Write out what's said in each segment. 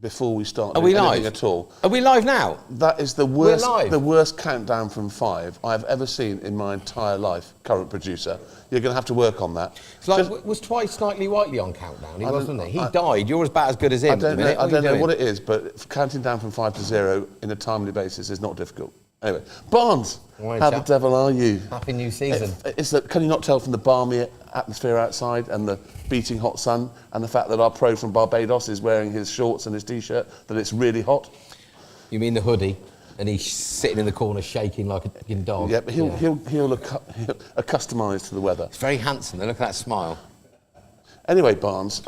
Before we start Are we anything live? at all. Are we live now? That is the worst countdown from 5 I've ever seen in my entire life, current producer. You're going to have to work on that. It's like, was Twice Slightly Whiteley on Countdown? He wasn't he? He died. You're about as good as him. I don't know what it is, but counting down from 5 to 0 in a timely basis is not difficult. Anyway, Barnes, Right, how the devil are you? Happy new season. Can you not tell from the balmy atmosphere outside and the beating hot sun and the fact that our pro from Barbados is wearing his shorts and his T-shirt that it's really hot? You mean the hoodie? And he's sitting in the corner shaking like a fucking dog. Yeah, but he'll accustomise to the weather. It's very handsome. Look at that smile. Anyway, Barnes,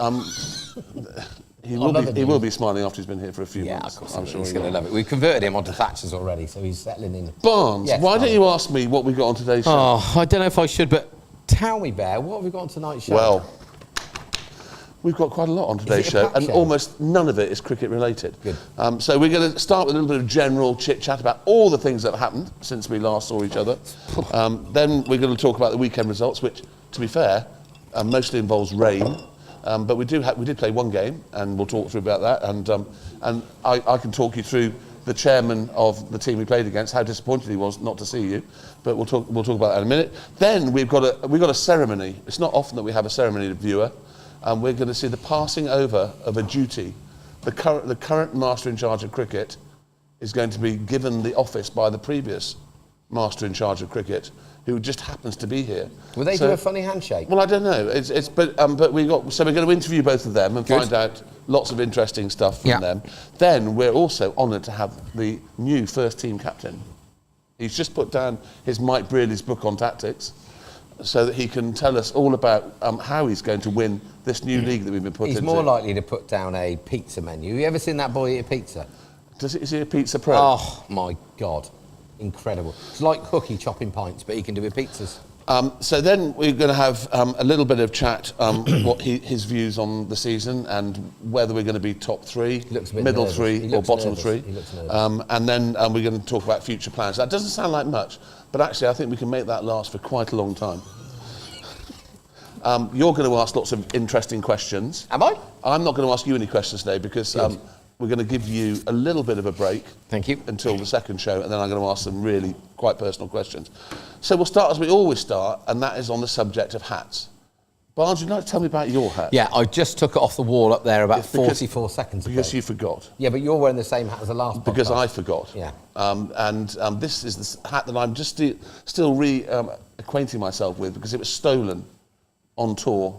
he will be smiling after he's been here for a few months. Yeah, of course. I'm sure he's going to love it. We've converted him onto Thatcher's already, so he's settling in. Barnes, yes, why don't you ask me what we got on today's show? Oh, I don't know if I should, but tell me, Bear, what have we got on tonight's show? Well, we've got quite a lot on today's show, and almost none of it is cricket related. Good. So we're going to start with a little bit of general chit-chat about all the things that have happened since we last saw each other. Then we're going to talk about the weekend results, which, to be fair, mostly involves rain. But we did play one game, and we'll talk through about that. And I can talk you through the chairman of the team we played against, how disappointed he was not to see you. But we'll talk about that in a minute. Then we've got a ceremony. It's not often that we have a ceremony to viewer. We're going to see the passing over of a duty. The current master in charge of cricket is going to be given the office by the previous master in charge of cricket, who just happens to be here. Will they do a funny handshake? Well, I don't know. But we're going to interview both of them and find out lots of interesting stuff from them. Then we're also honoured to have the new first team captain. He's just put down his Mike Brearley's book on tactics, so that he can tell us all about how he's going to win this new league that we've been put into. He's more likely to put down a pizza menu. Have you ever seen that boy eat a pizza? Is he a pizza pro? Oh my God. Incredible. It's like Hooky chopping pints, but he can do with pizzas. So then we're going to have a little bit of chat, his views on the season and whether we're going to be top 3, middle nervous. 3 or bottom nervous. 3. He looks nervous. And then we're going to talk about future plans. That doesn't sound like much, but actually I think we can make that last for quite a long time. You're going to ask lots of interesting questions. Am I? I'm not going to ask you any questions today because we're going to give you a little bit of a break. Thank you. Until the second show, and then I'm going to ask some really quite personal questions. So we'll start as we always start, and that is on the subject of hats. Barnes, would you like to tell me about your hat? Yeah, I just took it off the wall up there about 44 seconds ago. Because you forgot. Yeah, but you're wearing the same hat as the last podcast. Because I forgot. Yeah. This is the hat that I'm just still acquainting myself with because it was stolen on tour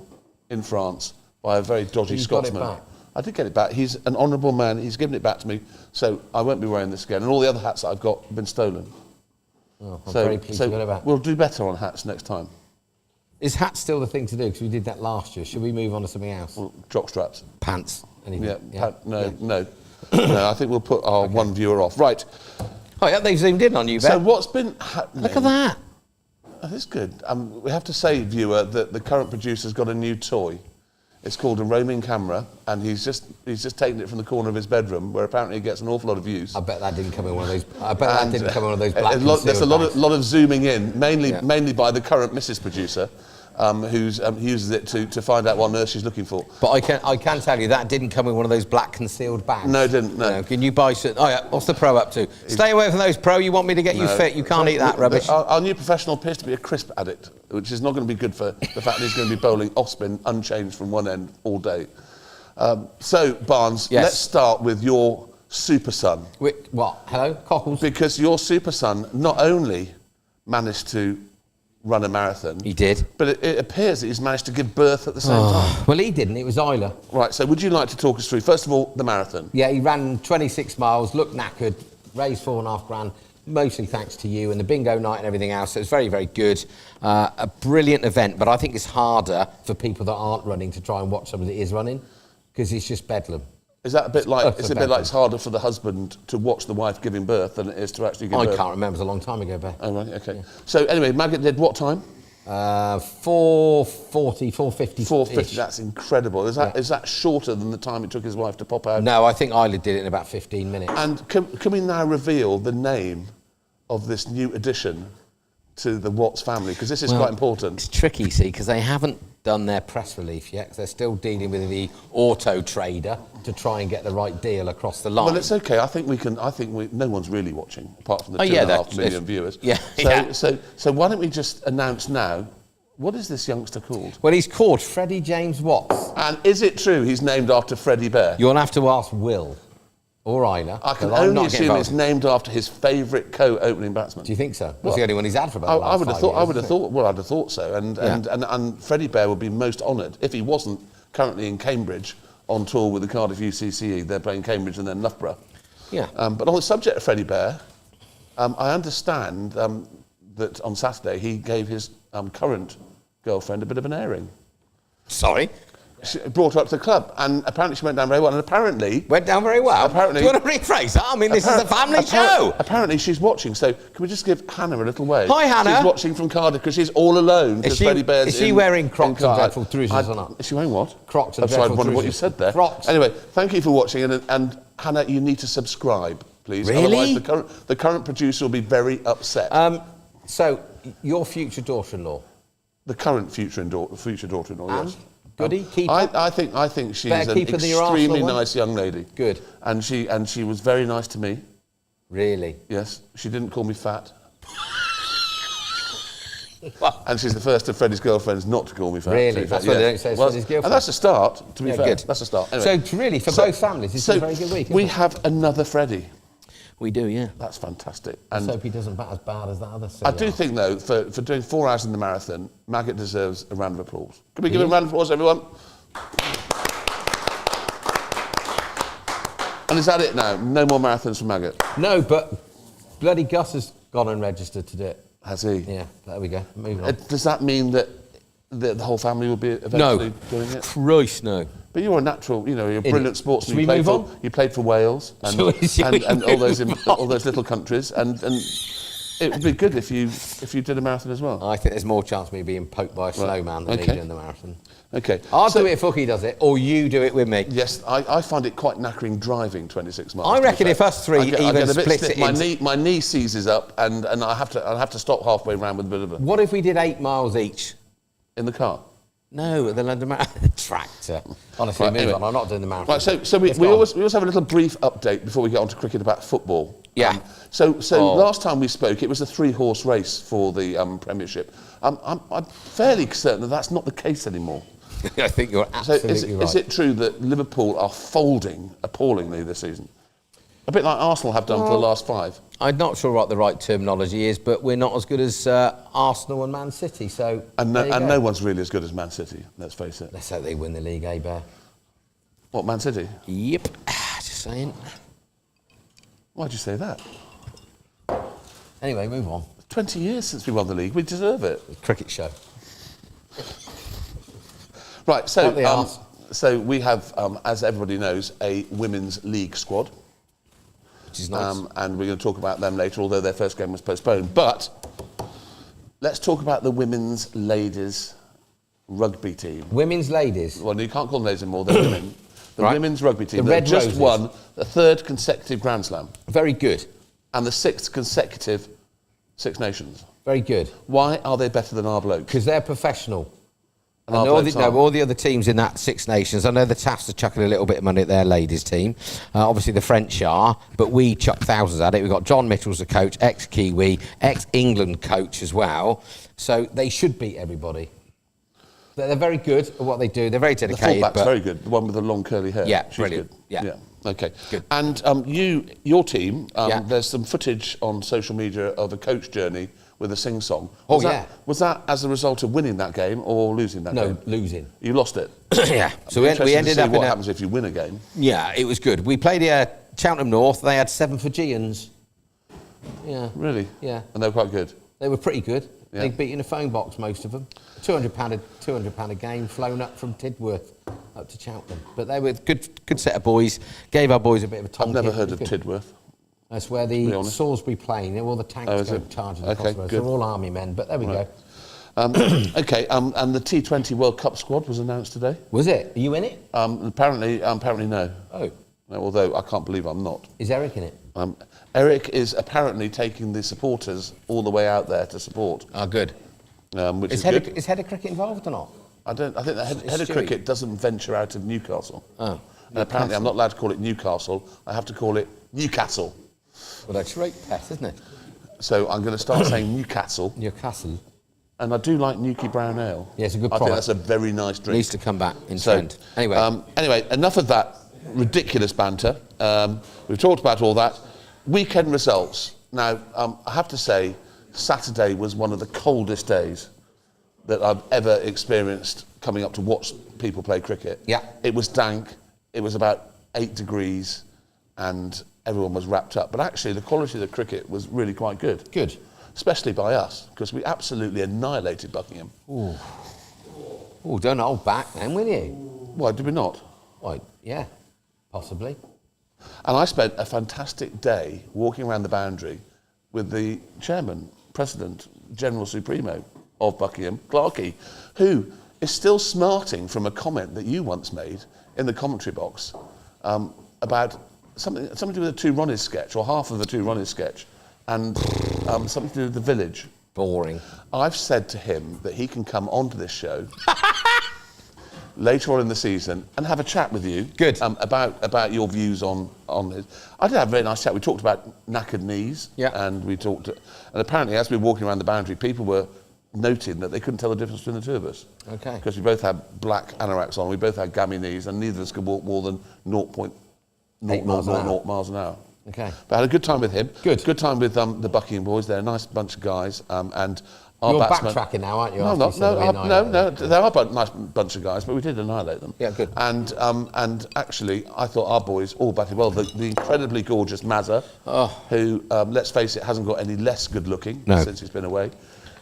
in France by a very dodgy Scotsman. Got it back. I did get it back. He's an honourable man. He's given it back to me, so I won't be wearing this again. And all the other hats that I've got have been stolen. Oh, I'm very pleased to get it back. We'll do better on hats next time. Is hat still the thing to do? Because we did that last year. Should we move on to something else? Well, jock straps. Pants. Anything? No. No, I think we'll put our one viewer off. Right. Oh, yeah, they've zoomed in on you, Ben. So what's been happening? Look at that. Oh, that's good. We have to say, viewer, that the current producer's got a new toy. It's called a roaming camera, and he's just taken it from the corner of his bedroom, where apparently it gets an awful lot of views. I bet that didn't come in one of those. Black there's a lot of zooming in, mainly by the current Mrs. Producer, who uses it to find out what on earth she's looking for. But I can tell you that didn't come in one of those black concealed bags. No, it didn't. No. Can you buy some? Oh yeah. What's the pro up to? Stay away from those, pro. You want me to get you fit? You can't eat that rubbish. Our new professional appears to be a crisp addict, which is not going to be good for the fact that he's going to be bowling off spin unchanged from one end all day. So, Barnes, Yes. let's start with your super son. What? Hello? Cockles? Because your super son not only managed to run a marathon, He did. but it appears that he's managed to give birth at the same time. Well, he didn't. It was Isla. Right, so would you like to talk us through, first of all, the marathon? Yeah, he ran 26 miles, looked knackered, raised £4.5 grand, mostly thanks to you and the bingo night and everything else. So it's very, very good. A brilliant event, but I think it's harder for people that aren't running to try and watch somebody that is running, because it's just bedlam. Is that a bit like, Utter is it a bit bedlam. like it's harder for the husband to watch the wife giving birth than it is to actually give I birth? can't remember, it was a long time ago, Bear. Oh, right, okay. So anyway, Maggot did what time? 4:40, 4:50. 4:50, that's incredible. Is that shorter than the time it took his wife to pop out? No, I think Isla did it in about 15 minutes. And can we now reveal the name of this new addition to the Watts family? Because this is quite important. It's tricky, see, because they haven't done their press release yet. 'Cause they're still dealing with the auto trader to try and get the right deal across the line. Well, it's okay. I think no one's really watching, apart from the 2.5 million viewers. Yeah, So, yeah. so why don't we just announce now, what is this youngster called? Well, he's called Freddie James Watts. And is it true he's named after Freddie Bear? You'll have to ask Will or Isla. I can 'cause I'm only not getting assume it's involved. named after his favourite co-opening batsman. Do you think so? That's Well, the only one he's had for about the I last would have 5 thought. years, I would have isn't it? thought. Well, I'd have thought so. And Freddie Bear would be most honoured if he wasn't currently in Cambridge on tour with the Cardiff UCCE. They're playing Cambridge and then Loughborough. Yeah. But on the subject of Freddie Bear, I understand that on Saturday he gave his current girlfriend a bit of an airing. Sorry? She brought her up to the club, and apparently she went down very well. And apparently, Went down very well. Apparently- Do you want to rephrase that? I mean, this is a family show. Apparently she's watching. So can we just give Hannah a little wave? Hi, Hannah. She's watching from Cardiff because she's all alone. Is 'cause she- Freddie Bear's is she in- wearing in Crocs and Cardiff. dreadful trousers or not? Is she wearing what? Crocs and I'm sorry, I dreadful wondered what you trousers. said there. Crocs. Anyway, thank you for watching, and Hannah, you need to subscribe, please. Really? Otherwise, the current producer will be very upset. So, your future daughter-in-law, The current future daughter-in-law. Anne? Yes. Goody? Keeper? I think she's Better an keeper than your Arsenal extremely one? nice young lady. Good. And she was very nice to me. Really? Yes, she didn't call me fat. And she's the first of Freddie's girlfriends not to call me fat. Really? too. That's what they don't say, it's Freddie's girlfriend. And that's a start, to be Yeah, fair. good. That's a start. So, really, for both families, it's been a very good week, we isn't it? have another Freddie. We do, yeah. That's fantastic. Let's And hope he doesn't bat as bad as that other I silly do ass. think, though, for doing 4 hours in the marathon, Maggot deserves a round of applause. Can we give him a round of applause, everyone? And is that it now? No more marathons for Maggot? No, but bloody Gus has gone and registered to do it. Has he? Yeah, there we go. Moving on. Does that mean that the whole family will be eventually doing it? Christ, no. But you're a natural, you're a brilliant sportsman. Should we move on? You played for Wales and, Shall we and all those move on? all those little countries, and it would be good if you did a marathon as well. I think there's more chance of me being poked by a snowman than me Okay. doing the marathon. Okay. I'll So- do it if Hooky does it, or you do it with me. Yes, I find it quite knackering driving 26 miles. I to be reckon fair. if us three I get even a bit split stiff. it My knee seizes up, and I'll have to stop halfway round with a bit of a What if we did 8 miles each? in the car. No, the London Marathon tractor. Honestly, Right, move anyway. on. I'm not doing the marathon. Right, so we It's gone. always have a little brief update before we get on to cricket about football. Yeah. So Oh. last time we spoke, it was a 3-horse race for the Premiership. I'm fairly certain that that's not the case anymore. I think you're So absolutely right. is it true that Liverpool are folding appallingly this season? A bit like Arsenal have done for the last 5. I'm not sure what the right terminology is, but we're not as good as Arsenal and Man City. So And there you go. no one's really as good as Man City, let's face it. Let's hope they win the league, eh, Bear? What, Man City? Yep. Just saying. Why'd you say that? Anyway, move on. 20 years since we won the league, we deserve it. Cricket show. Right, Up the so arse. so we have, as everybody knows, a women's league squad. Which is nice. And we're going to talk about them later, although their first game was postponed. But let's talk about the women's ladies rugby team. Women's ladies. Well, you can't call them ladies anymore, they're women. The Right. women's rugby team The that Red just Roses. won the 3rd consecutive Grand Slam Very good. and the 6th consecutive Six Nations. Very good. Why are they better than our blokes? Because they're professional. And And our all blokes the, aren't? all the other teams in that Six Nations, I know the Tafts are chucking a little bit of money at their ladies' team. Obviously, the French are, but we chuck thousands at it. We've got John Mitchell's the coach, ex-Kiwi, ex-England coach as well. So they should beat everybody. They're very good at what they do. They're very The dedicated. fullback's but very good. The one with the long curly hair. Yeah, She's brilliant. Good. Yeah. Okay. Good. And your team, Yeah. there's some footage on social media of a coach journey with a sing-song. Oh, yeah. Was that as a result of winning that game or losing that game? No, losing. You lost it. Yeah. So It'd be we interesting to ended see up what in a... happens if you win a game. Yeah, it was good. We played Cheltenham North. They had 7 Fijians. Yeah. Really? Yeah. And they were quite good. They were pretty good. Yeah. They'd beaten a phone box, most of them. £200 a game, flown up from Tidworth up to Cheltenham. But they were good set of boys. Gave our boys a bit of a tongue. I've never kick. heard It of was good. Tidworth. That's where be the honest. Salisbury plane, all the tanks Oh, is go it? charging Okay, across us. good. They're all army men, but there we go. Okay, and the T20 World Cup squad was announced today. Was it? Are you in it? Apparently no. Oh. Although I can't believe I'm not. Is Eric in it? Eric is apparently taking the supporters all the way out there to support, Oh, good. which Is is head, good. of, is head of cricket involved or not? I think the head of Stewie. cricket doesn't venture out of Newcastle. Oh. And apparently I'm not allowed to call it Newcastle. I have to call it Newcastle. Well, that's a great pet, isn't it? So I'm going to start saying Newcastle. Newcastle. And I do like Newquay Brown Ale. Yeah, it's a good I think product. that's a very nice drink. Needs to come back in So, trend. Anyway. Enough of that ridiculous banter. We've talked about all that. Weekend results. Now, I have to say, Saturday was one of the coldest days that I've ever experienced coming up to watch people play cricket. Yeah. It was dank. It was about 8 degrees, and everyone was wrapped up. But actually, the quality of the cricket was really quite good. Good. Especially by us, because we absolutely annihilated Buckingham. Oh, don't hold back then, will you? Why, did we not? Why, yeah, possibly. And I spent a fantastic day walking around the boundary with the chairman, president, general supremo of Buckingham, Clarkey, who is still smarting from a comment that you once made in the commentary box about something to do with a Two Ronnies sketch, or half of the Two Ronnies sketch, and something to do with the village. Boring. I've said to him that he can come onto this show later on in the season and have a chat with you. Good. About your views on this. I did have a very nice chat. We talked about knackered knees. Yeah. And apparently as we were walking around the boundary, people were noting that they couldn't tell the difference between the two of us. Okay. Because we both had black anoraks on, we both had gammy knees, and neither of us could walk more than 8 miles an hour. miles an hour. Okay. But I had a good time with him. Good. Good time with the Buckingham boys. They're a nice bunch of guys. And our You're batsmen... backtracking now, aren't you? No, after you said we annihilated no. them? They are a nice bunch of guys, but we did annihilate them. Yeah, good. And actually, I thought our boys all batted well. The incredibly gorgeous Mazza, who, let's face it, hasn't got any less good looking since he's been away,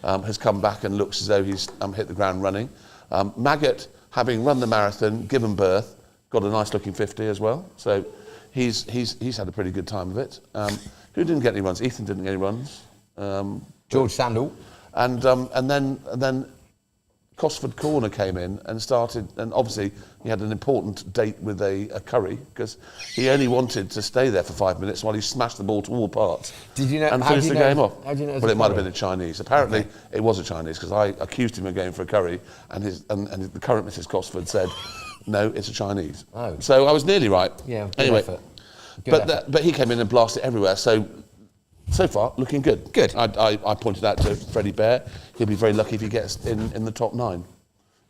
has come back and looks as though he's hit the ground running. Maggot, having run the marathon, given birth, got a nice looking 50 as well. So he's had a pretty good time of it. Who didn't get any runs? Ethan didn't get any runs. George Sandal. And then Cosford Corner came in and started, and obviously he had an important date with a curry, because he only wanted to stay there for 5 minutes while he smashed the ball to all parts. Did you know? And how do finished you the know- game off. How do you know it was Well, a it might have curry? been a Chinese. Apparently, it was a Chinese, because I accused him of going for a curry, and the current Mrs. Cosford said, "No, it's a Chinese." Oh. So I was nearly right. Yeah. Good Anyway, effort. Good effort. but he came in and blasted everywhere. So far, looking good. Good. I pointed out to Freddie Bear, he'll be very lucky if he gets in the top 9.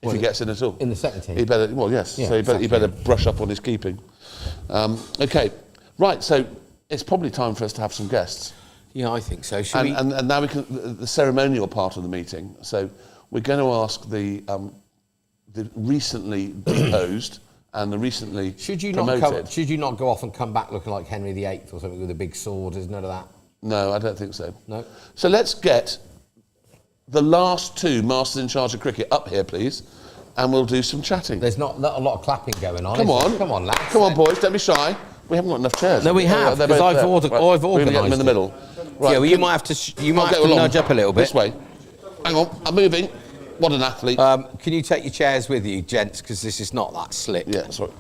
If he gets in at all. in the second team? He better, well, yes. Yeah, So he exactly. better brush up on his keeping. Okay, right, so it's probably time for us to have some guests. Yeah, I think so. Should we? And now we can, the ceremonial part of the meeting. So we're going to ask the recently deposed and the recently Should you promoted. not go off and come back looking like Henry VIII or something with a big sword? There's none of that. No, I don't think so. No. So let's get the last 2 masters in charge of cricket up here, please, and we'll do some chatting. There's not a lot of clapping going on. Come is there? on. Come on, lads. Come on, boys, don't be shy. We haven't got enough chairs. No, we have, They're because both I've there. ordered- Right, I've we're gonna get them in organised the it. middle. Right, Yeah, well, you might have to I'll go nudge up a little bit. This way. Hang on, I'm moving. What an athlete. Can you take your chairs with you, gents, because this is not that slick. Yeah, sorry.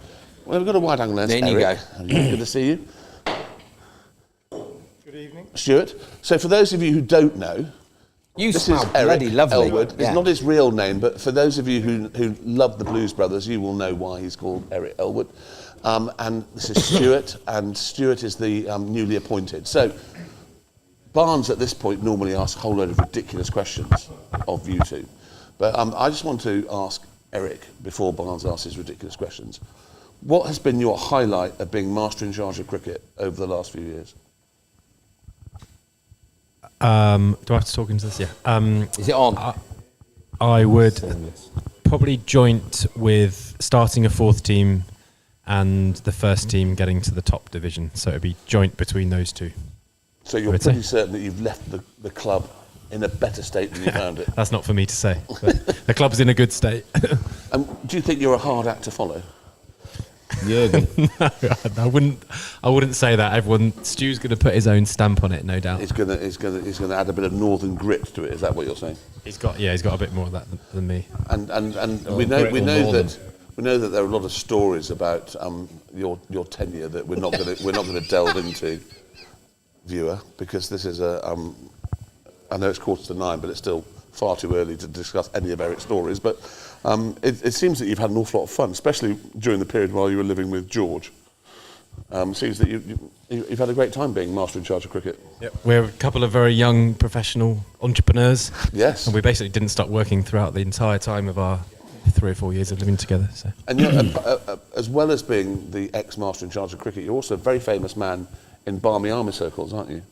Well, we've got a wide angle lens. There you Eric. Good to see you. Good evening. Stuart. So for those of you who don't know, You this smell is Eric bloody lovely. Elwood. It's Yeah. not his real name, but for those of you who love the Blues Brothers, you will know why he's called Eric Elwood. And this is Stuart, and Stuart is the newly appointed. So Barnes at this point normally asks a whole load of ridiculous questions of you two. But I just want to ask Eric, before Barnes asks his ridiculous questions. What has been your highlight of being master in charge of cricket over the last few years? Do I have to talk into this? Yeah. Is it on? I would probably joint with starting a fourth team and the first team getting to the top division. So it'd be joint between those two. So you're pretty certain that you've left the club in a better state than you found it? That's not for me to say. But the club's in a good state. Do you think you're a hard act to follow? Jürgen. No, I wouldn't say that. Stu's going to put his own stamp on it, no doubt. He's going to add a bit of northern grit to it. Is that what you're saying? He's got a bit more of that than me. And we know that there are a lot of stories about your tenure that we're not going to delve into, viewer, because this is I know it's 9:15, but it's still far too early to discuss any of Eric's stories. But it seems that you've had an awful lot of fun, especially during the period while you were living with George. Seems that you've had a great time being master in charge of cricket. Yep. We're a couple of very young professional entrepreneurs. Yes. And we basically didn't stop working throughout the entire time of our 3 or 4 years of living together. So. And you're, as well as being the ex-master in charge of cricket, you're also a very famous man in Barmy Army circles, aren't you?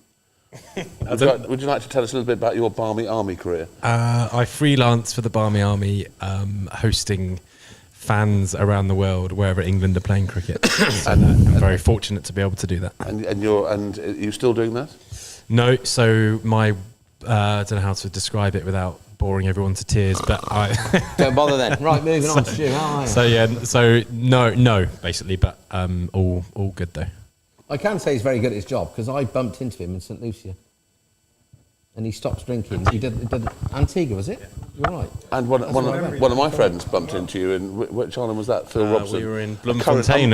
Would you like to tell us a little bit about your Barmy Army career? I freelance for the Barmy Army, hosting fans around the world wherever England are playing cricket. So I'm very fortunate to be able to do that. And are you still doing that? No, so my I don't know how to describe it without boring everyone to tears, but I Don't bother then. Right, moving on, Stu. How are you? So no, basically, but all good though. I can say he's very good at his job because I bumped into him in St Lucia, and he stopped drinking. He did Antigua, was it? You're right. And one of my friends bumped into you in which island was that? Phil Robson. We were in Bloemfontein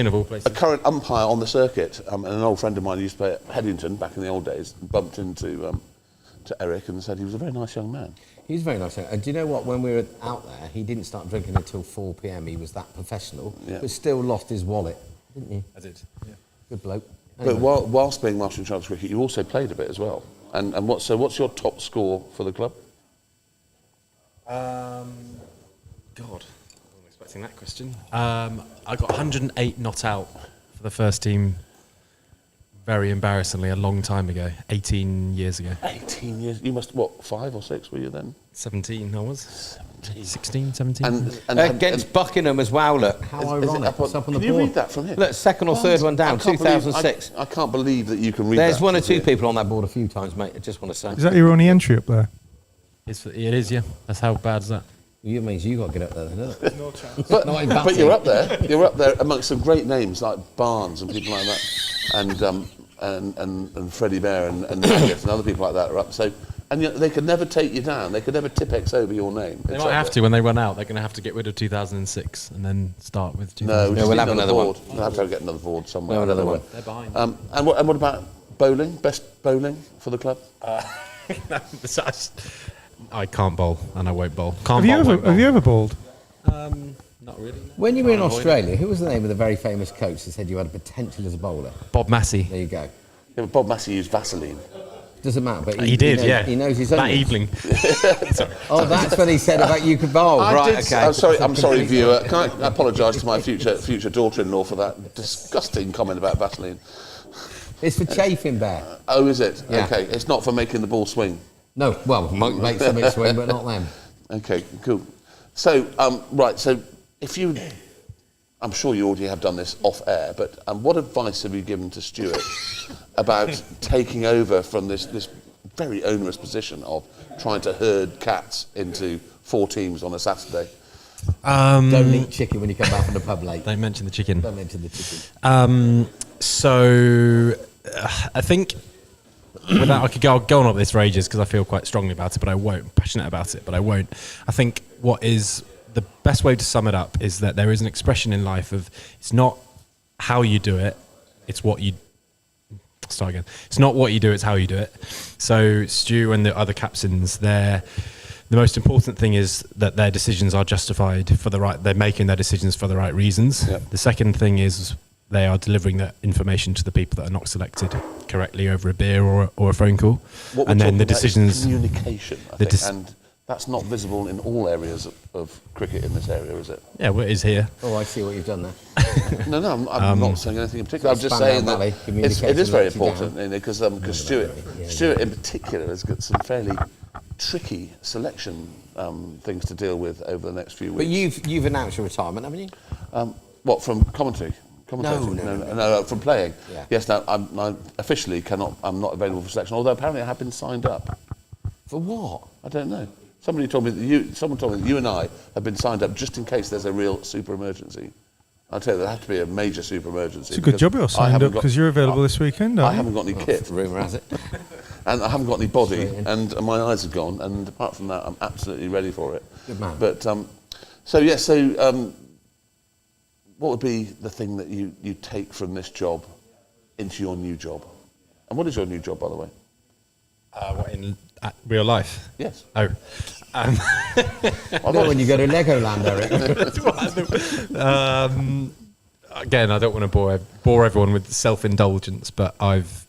of all places. A current umpire on the circuit, and an old friend of mine who used to play at Headington back in the old days, bumped into to Eric and said he was a very nice young man. He's very nice. And do you know what? When we were out there, he didn't start drinking until 4 p.m. He was that professional, but still lost his wallet, didn't he? I did. Yeah. Good bloke. Anyway. But whilst being master in charge of cricket, you also played a bit as well. And what's your top score for the club? God, I wasn't expecting that question. I got 108 not out for the first team. Very embarrassingly, a long time ago, 18 years ago. 18 years? You must, 5 or 6 were you then? 17 I was. 16, 17. And against Buckingham as well, look. How ironic. It's up on the can board. You read that from here? Look, second or third one down, 2006. I can't believe that you can read that. There's one or two people on that board a few times, mate. I just want to say. Is that your only entry up there? It is, yeah. That's how bad is that? It means you got to get up there, then, doesn't it? No chance. But you're up there. You're up there amongst some great names like Barnes and people like that, and Freddie Bear and Naggett and other people like that are up. So, and yet they could never take you down. They could never tip-X over your name. They might have to when they run out. They're going to have to get rid of 2006 and then start with 2000. No, we'll have another board. one. We'll have to get another board somewhere. No, another one. They're behind. And what about bowling? Best bowling for the club? I can't bowl and I won't bowl. Have you ever bowled? Not really. When you were in Australia, who was the name of the very famous coach that said you had potential as a bowler? Bob Massey. There you go. Yeah, but Bob Massey used Vaseline. Doesn't matter, but He did, knows, yeah. He knows his own. That evening. Sorry. Oh, that's when he said about you could bowl. Okay. I'm sorry, viewer. Can I apologise to my future daughter-in-law for that disgusting comment about Vaseline? It's for chafing, Bear. Oh, is it? Yeah. Okay. It's not for making the ball swing. No, well, might make something swing, but not them. Okay, cool. So, right, so if you... I'm sure you already have done this off air, but what advice have you given to Stuart about taking over from this very onerous position of trying to herd cats into 4 teams on a Saturday? Don't eat chicken when you come back from the pub late. Don't mention the chicken. Don't mention the chicken. I think I could go on up this for ages because I feel quite strongly about it, but I won't. I'm passionate about it, but I won't. I think what is the best way to sum it up is that there is an expression in life of it's not how you do it, it's what you... Start again. It's not what you do, it's how you do it. So Stu and the other captains, the most important thing is that their decisions are justified for the right... They're making their decisions for the right reasons. Yep. The second thing is they are delivering that information to the people that are not selected correctly over a beer or a phone call. What we're and then talking the about is decisions... communication, I think, and That's not visible in all areas of cricket in this area, is it? Yeah, well, it is here. Oh, I see what you've done there. No, I'm not saying anything in particular. I'm just Spandau saying that Valley, it communication is very lets you down. important because Stuart in particular has got some fairly tricky selection things to deal with over the next few But weeks. you've announced your retirement, haven't you? What, from commentary? No, from playing. Yeah. Yes, no, I officially cannot. I'm not available for selection. Although apparently I have been signed up. For what? I don't know. Someone told me that you and I have been signed up just in case there's a real super emergency. I'll tell you, there has to be a major super emergency. It's a good job you're signed up because you're available this weekend, I aren't you? haven't got any kit, Rumour has it. and I haven't got any body, and my eyes are gone. And apart from that, I'm absolutely ready for it. Good man. But what would be the thing that you take from this job into your new job? And what is your new job, by the way? What, in real life? Yes. Oh. Not when you go to Legoland, Eric. Again, I don't want to bore everyone with self-indulgence, but I've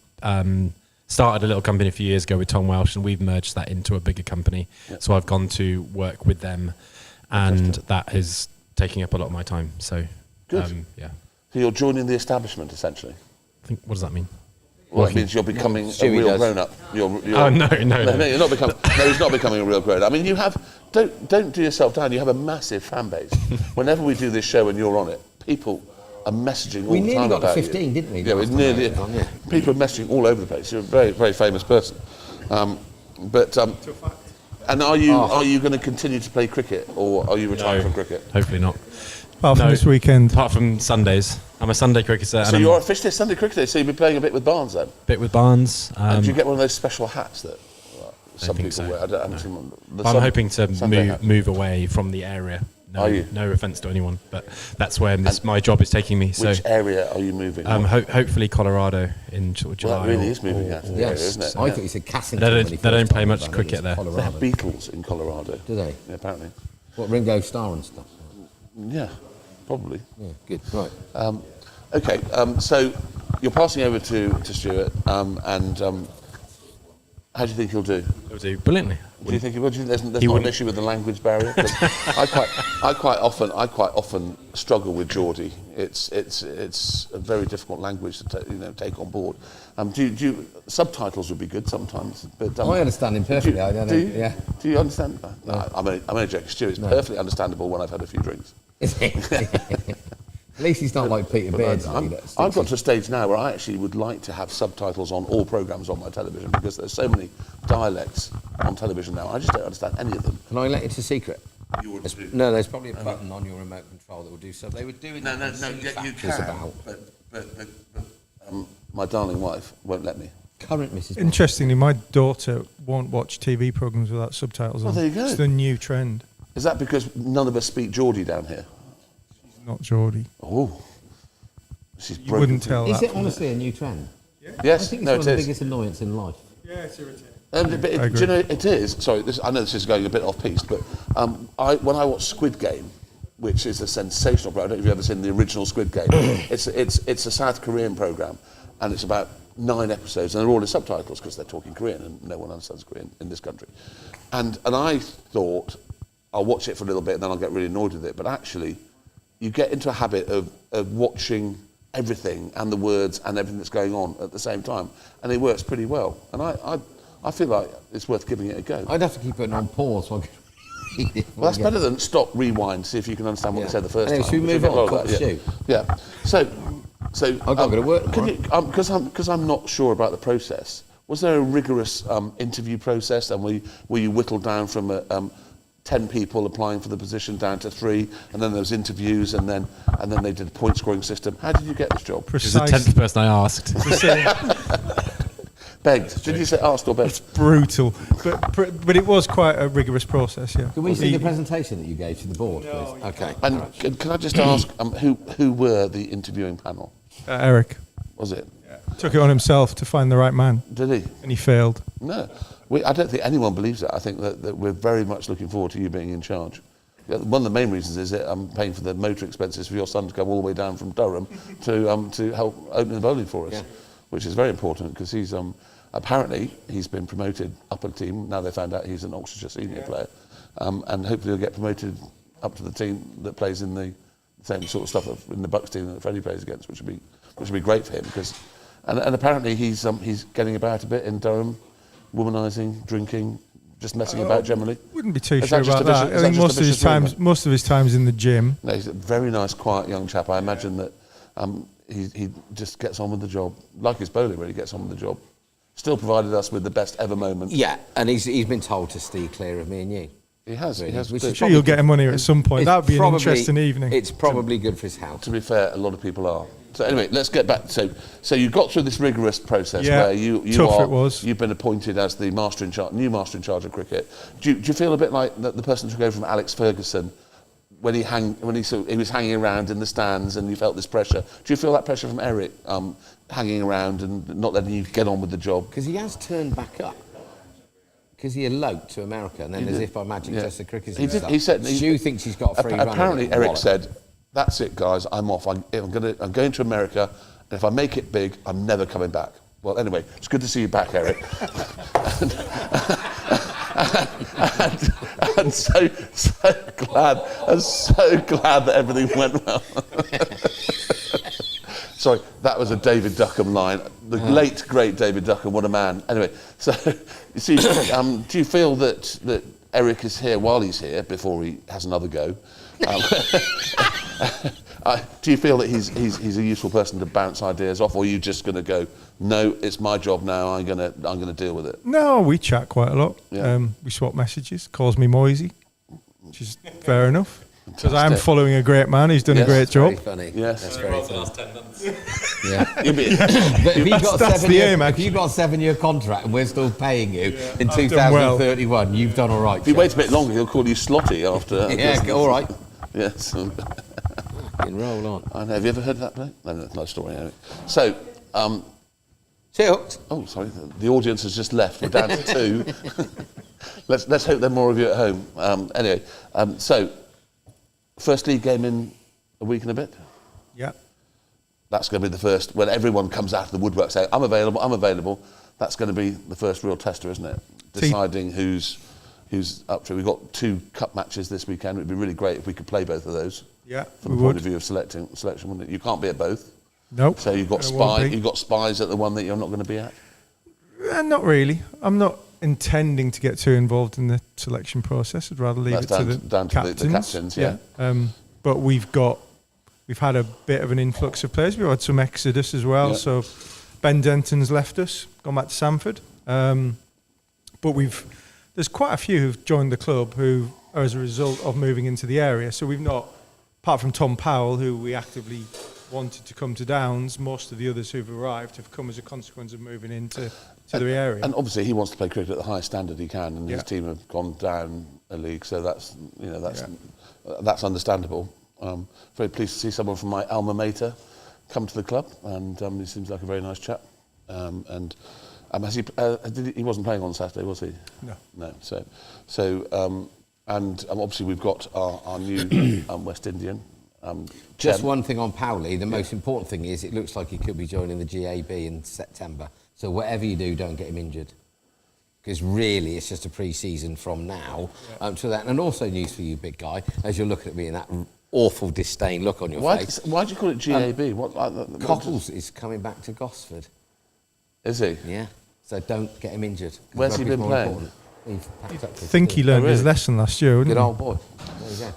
started a little company a few years ago with Tom Welsh, and we've merged that into a bigger company. Yep. So I've gone to work with them, and that is taking up a lot of my time. So, Good. yeah. So you're joining the establishment, essentially. I think, what does that mean? Well, it means you're becoming a Stewie real does. grown-up. You're, Oh, no. you're not becoming. No, he's not becoming a real grown-up. I mean, you have. Don't do yourself down. You have a massive fan base. Whenever we do this show and you're on it, people are messaging all We the nearly time got to about 15, you. didn't we, Yeah, we last time nearly. I was on, yeah. People are messaging all over the place. You're a very, very famous person. And are you going to continue to play cricket, or are you retiring from cricket? Hopefully not. Apart from this weekend. Apart from Sundays. I'm a Sunday cricketer. So and you're I'm officially a Sunday cricketer. So you'll be playing a bit with Barnes then. a bit with Barnes. And do you get one of those special hats that some think people so. wear? I haven't seen one. The I'm hoping to Sunday hat. move away from the area. No, Are you? No offence to anyone, but that's where my job is taking me. So Which area are you moving? hopefully Colorado in sort of July. Well, that really is moving out of the area, Yes. isn't it? I Yeah. thought you said Cassington. They don't- when he they don't first play told me much about it. cricket It's there. They Colorado. have Beatles in Colorado. Do they? Yeah, apparently. What, Ringo Starr and stuff? Yeah, probably. Yeah, good. Right. Okay, so you're passing over to Stuart, and how do you think he'll do? He'll do brilliantly. Do you think there's not an wouldn't. issue with the language barrier? 'Cause I quite often struggle with Geordie. It's a very difficult language to take on board. Do you subtitles would be good sometimes, but I understand him perfectly. I don't know. do you? Yeah. Do you understand? No, I'm only joking. Stuart's perfectly understandable when I've had a few drinks. At least he's not like Peter Beardsley. I've got to a stage now where I actually would like to have subtitles on all programmes on my television because there's so many dialects on television now. I just don't understand any of them. Can I let it a secret? You would There's- no, there's probably a button on your remote control that will do so. They were doing No, that. you can. But my darling wife won't let me. Current Mrs. Bond. Interestingly, my daughter won't watch TV programs without subtitles Oh, on. there you go. It's the new trend. Is that because none of us speak Geordie down here? Not Geordie. Oh, she's You broken wouldn't through. tell Is that. it honestly a new trend? I Yes, think it's no, one of it the is. biggest annoyance in life. Yeah, it's irritating. But I do you agree. know it is? Sorry, I know this is going a bit off piece, but when I watch Squid Game, which is a sensational program, I don't know if you've ever seen the original Squid Game. it's a South Korean program, and it's about 9 episodes, and they're all in subtitles because they're talking Korean, and no one understands Korean in this country. And I thought I'll watch it for a little bit, and then I'll get really annoyed with it. But actually, you get into a habit of watching everything and the words and everything that's going on at the same time, and it works pretty well. And I feel like it's worth giving it a go. I'd have to keep it on pause so I could read it. Well, that's better than stop, rewind, see if you can understand what Yeah. they said the first Anyway, time. should we which move I on? think a lot of Got that, to yeah. So I've got to go to work Can you, because I'm not sure about the process. Was there a rigorous interview process, and were you whittled down from 10 people applying for the position down to 3, and then there was interviews, and then they did a point scoring system? How did you get this job? He's the 10th person I asked. Begged. Did you say asked or begged? Brutal. But it was quite a rigorous process, yeah. Can we see the presentation that you gave to the board, please? Okay. And can I just ask who were the interviewing panel? Eric Was it? took it on himself to find the right man, Did he? and he failed. No, I don't think anyone believes that. I think that we're very much looking forward to you being in charge. One of the main reasons is that I'm paying for the motor expenses for your son to come all the way down from Durham to help open the bowling for us, which is very important because he's Apparently, he's been promoted up a team. Now they found out he's an Oxfordshire senior player, and hopefully he'll get promoted up to the team that plays in the same sort of stuff in the Bucks team that Freddie plays against, which would be great for him because, and apparently he's getting about a bit in Durham, womanising, drinking, just messing about generally. Wouldn't be too Is sure that just about a that. vicious- I think is that just a vicious rumour? most of his time's in the gym. No, he's a very nice, quiet young chap. I imagine that he just gets on with the job, like his bowling, really gets on with the job. Still provided us with the best ever moment. Yeah, and he's been told to steer clear of me and you. He has. Really, He has. which to- is I'm sure you'll get him on here at some point. It's That would be an probably- interesting evening. It's probably good for his health. To be fair, a lot of people are. So anyway, let's get back. So you got through this rigorous process Yeah, where you tough are. it was. You've been appointed as the new master in charge of cricket. Do you feel a bit like the person who took over from Alex Ferguson when he was hanging around in the stands and you felt this pressure? Do you feel that pressure from Eric hanging around and not letting you get on with the job? Because he has turned back up. Because he eloped to America and then, He as did. if by magic, Yeah. tested cricket. He did- he said- Stu thinks he's got a free run. Apparently, at Eric Wallace. said, "That's it, guys. I'm off. I'm going to America, and if I make it big, I'm never coming back." Well, anyway, it's good to see you back, Eric. and so glad that everything went well. Sorry, that was a David Duckham line. The late, great David Duckham, what a man. Anyway, so, you see, do you feel that Eric is here while he's here, before he has another go? Do you feel that he's a useful person to bounce ideas off, or are you just going to go, no, it's my job now, I'm going to deal with it? No, we chat quite a lot. Yeah. We swap messages. Calls me Moisey, which is fair enough. Because I'm Fantastic. following a great man. He's done Yes. a great Very job. funny. Yes. That's very funny. last 10 months. Yeah. You'll be- But if you've got That's the aim, if actually. you've got a 7-year contract and we're still paying you in I've done well. 2031, you've done all right. If you Jeff. wait a bit longer, he'll call you Slotty after. Yeah, all right. Yes. Fucking roll on. I know. Have you ever heard that play? No, no story. Anyway. So, See you hooked. oh, sorry, the audience has just left. We're down to 2. let's hope there are more of you at home. Anyway, so first league game in a week and a bit. Yeah. That's going to be the first when everyone comes out of the woodwork saying, "I'm available. I'm available." That's going to be the first real tester, isn't it? Deciding who's up to. We've got 2 cup matches this weekend. It'd be really great if we could play both of those. Yeah, From we the point would. of view of selection, wouldn't it? You can't be at both. Nope. So you've got It won't be. you've got spies at the one that you're not going to be at. Not really. I'm not intending to get too involved in the selection process. I'd rather leave That's it to down the to the captains, yeah. But we've had a bit of an influx of players. We've had some exodus as well. Yeah. So Ben Denton's left us, gone back to Sanford. But there's quite a few who've joined the club who are as a result of moving into the area. So we've not, apart from Tom Powell, who we actively wanted to come to Downs, most of the others who've arrived have come as a consequence of moving into the area. And obviously he wants to play cricket at the highest standard he can, and Yeah. his team have gone down a league, so that's understandable. Very pleased to see someone from my alma mater come to the club, and he seems like a very nice chap. He wasn't playing on Saturday, was he? No. No. And obviously we've got our new West Indian. Just Chen. one thing on Powley. The most important thing is it looks like he could be joining the GAB in September. So whatever you do, don't get him injured. Because really, it's just a pre-season from now to that. And also news for you, big guy, as you're looking at me in that awful disdain look on your face. Why do you call it GAB? Cockles is coming back to Gosford. Is he? Yeah. So don't get him injured. 'cause Where's he rugby's been more playing? important. He's packed up I think he learned his really? lesson last year, wouldn't Good he? old boy. There you go.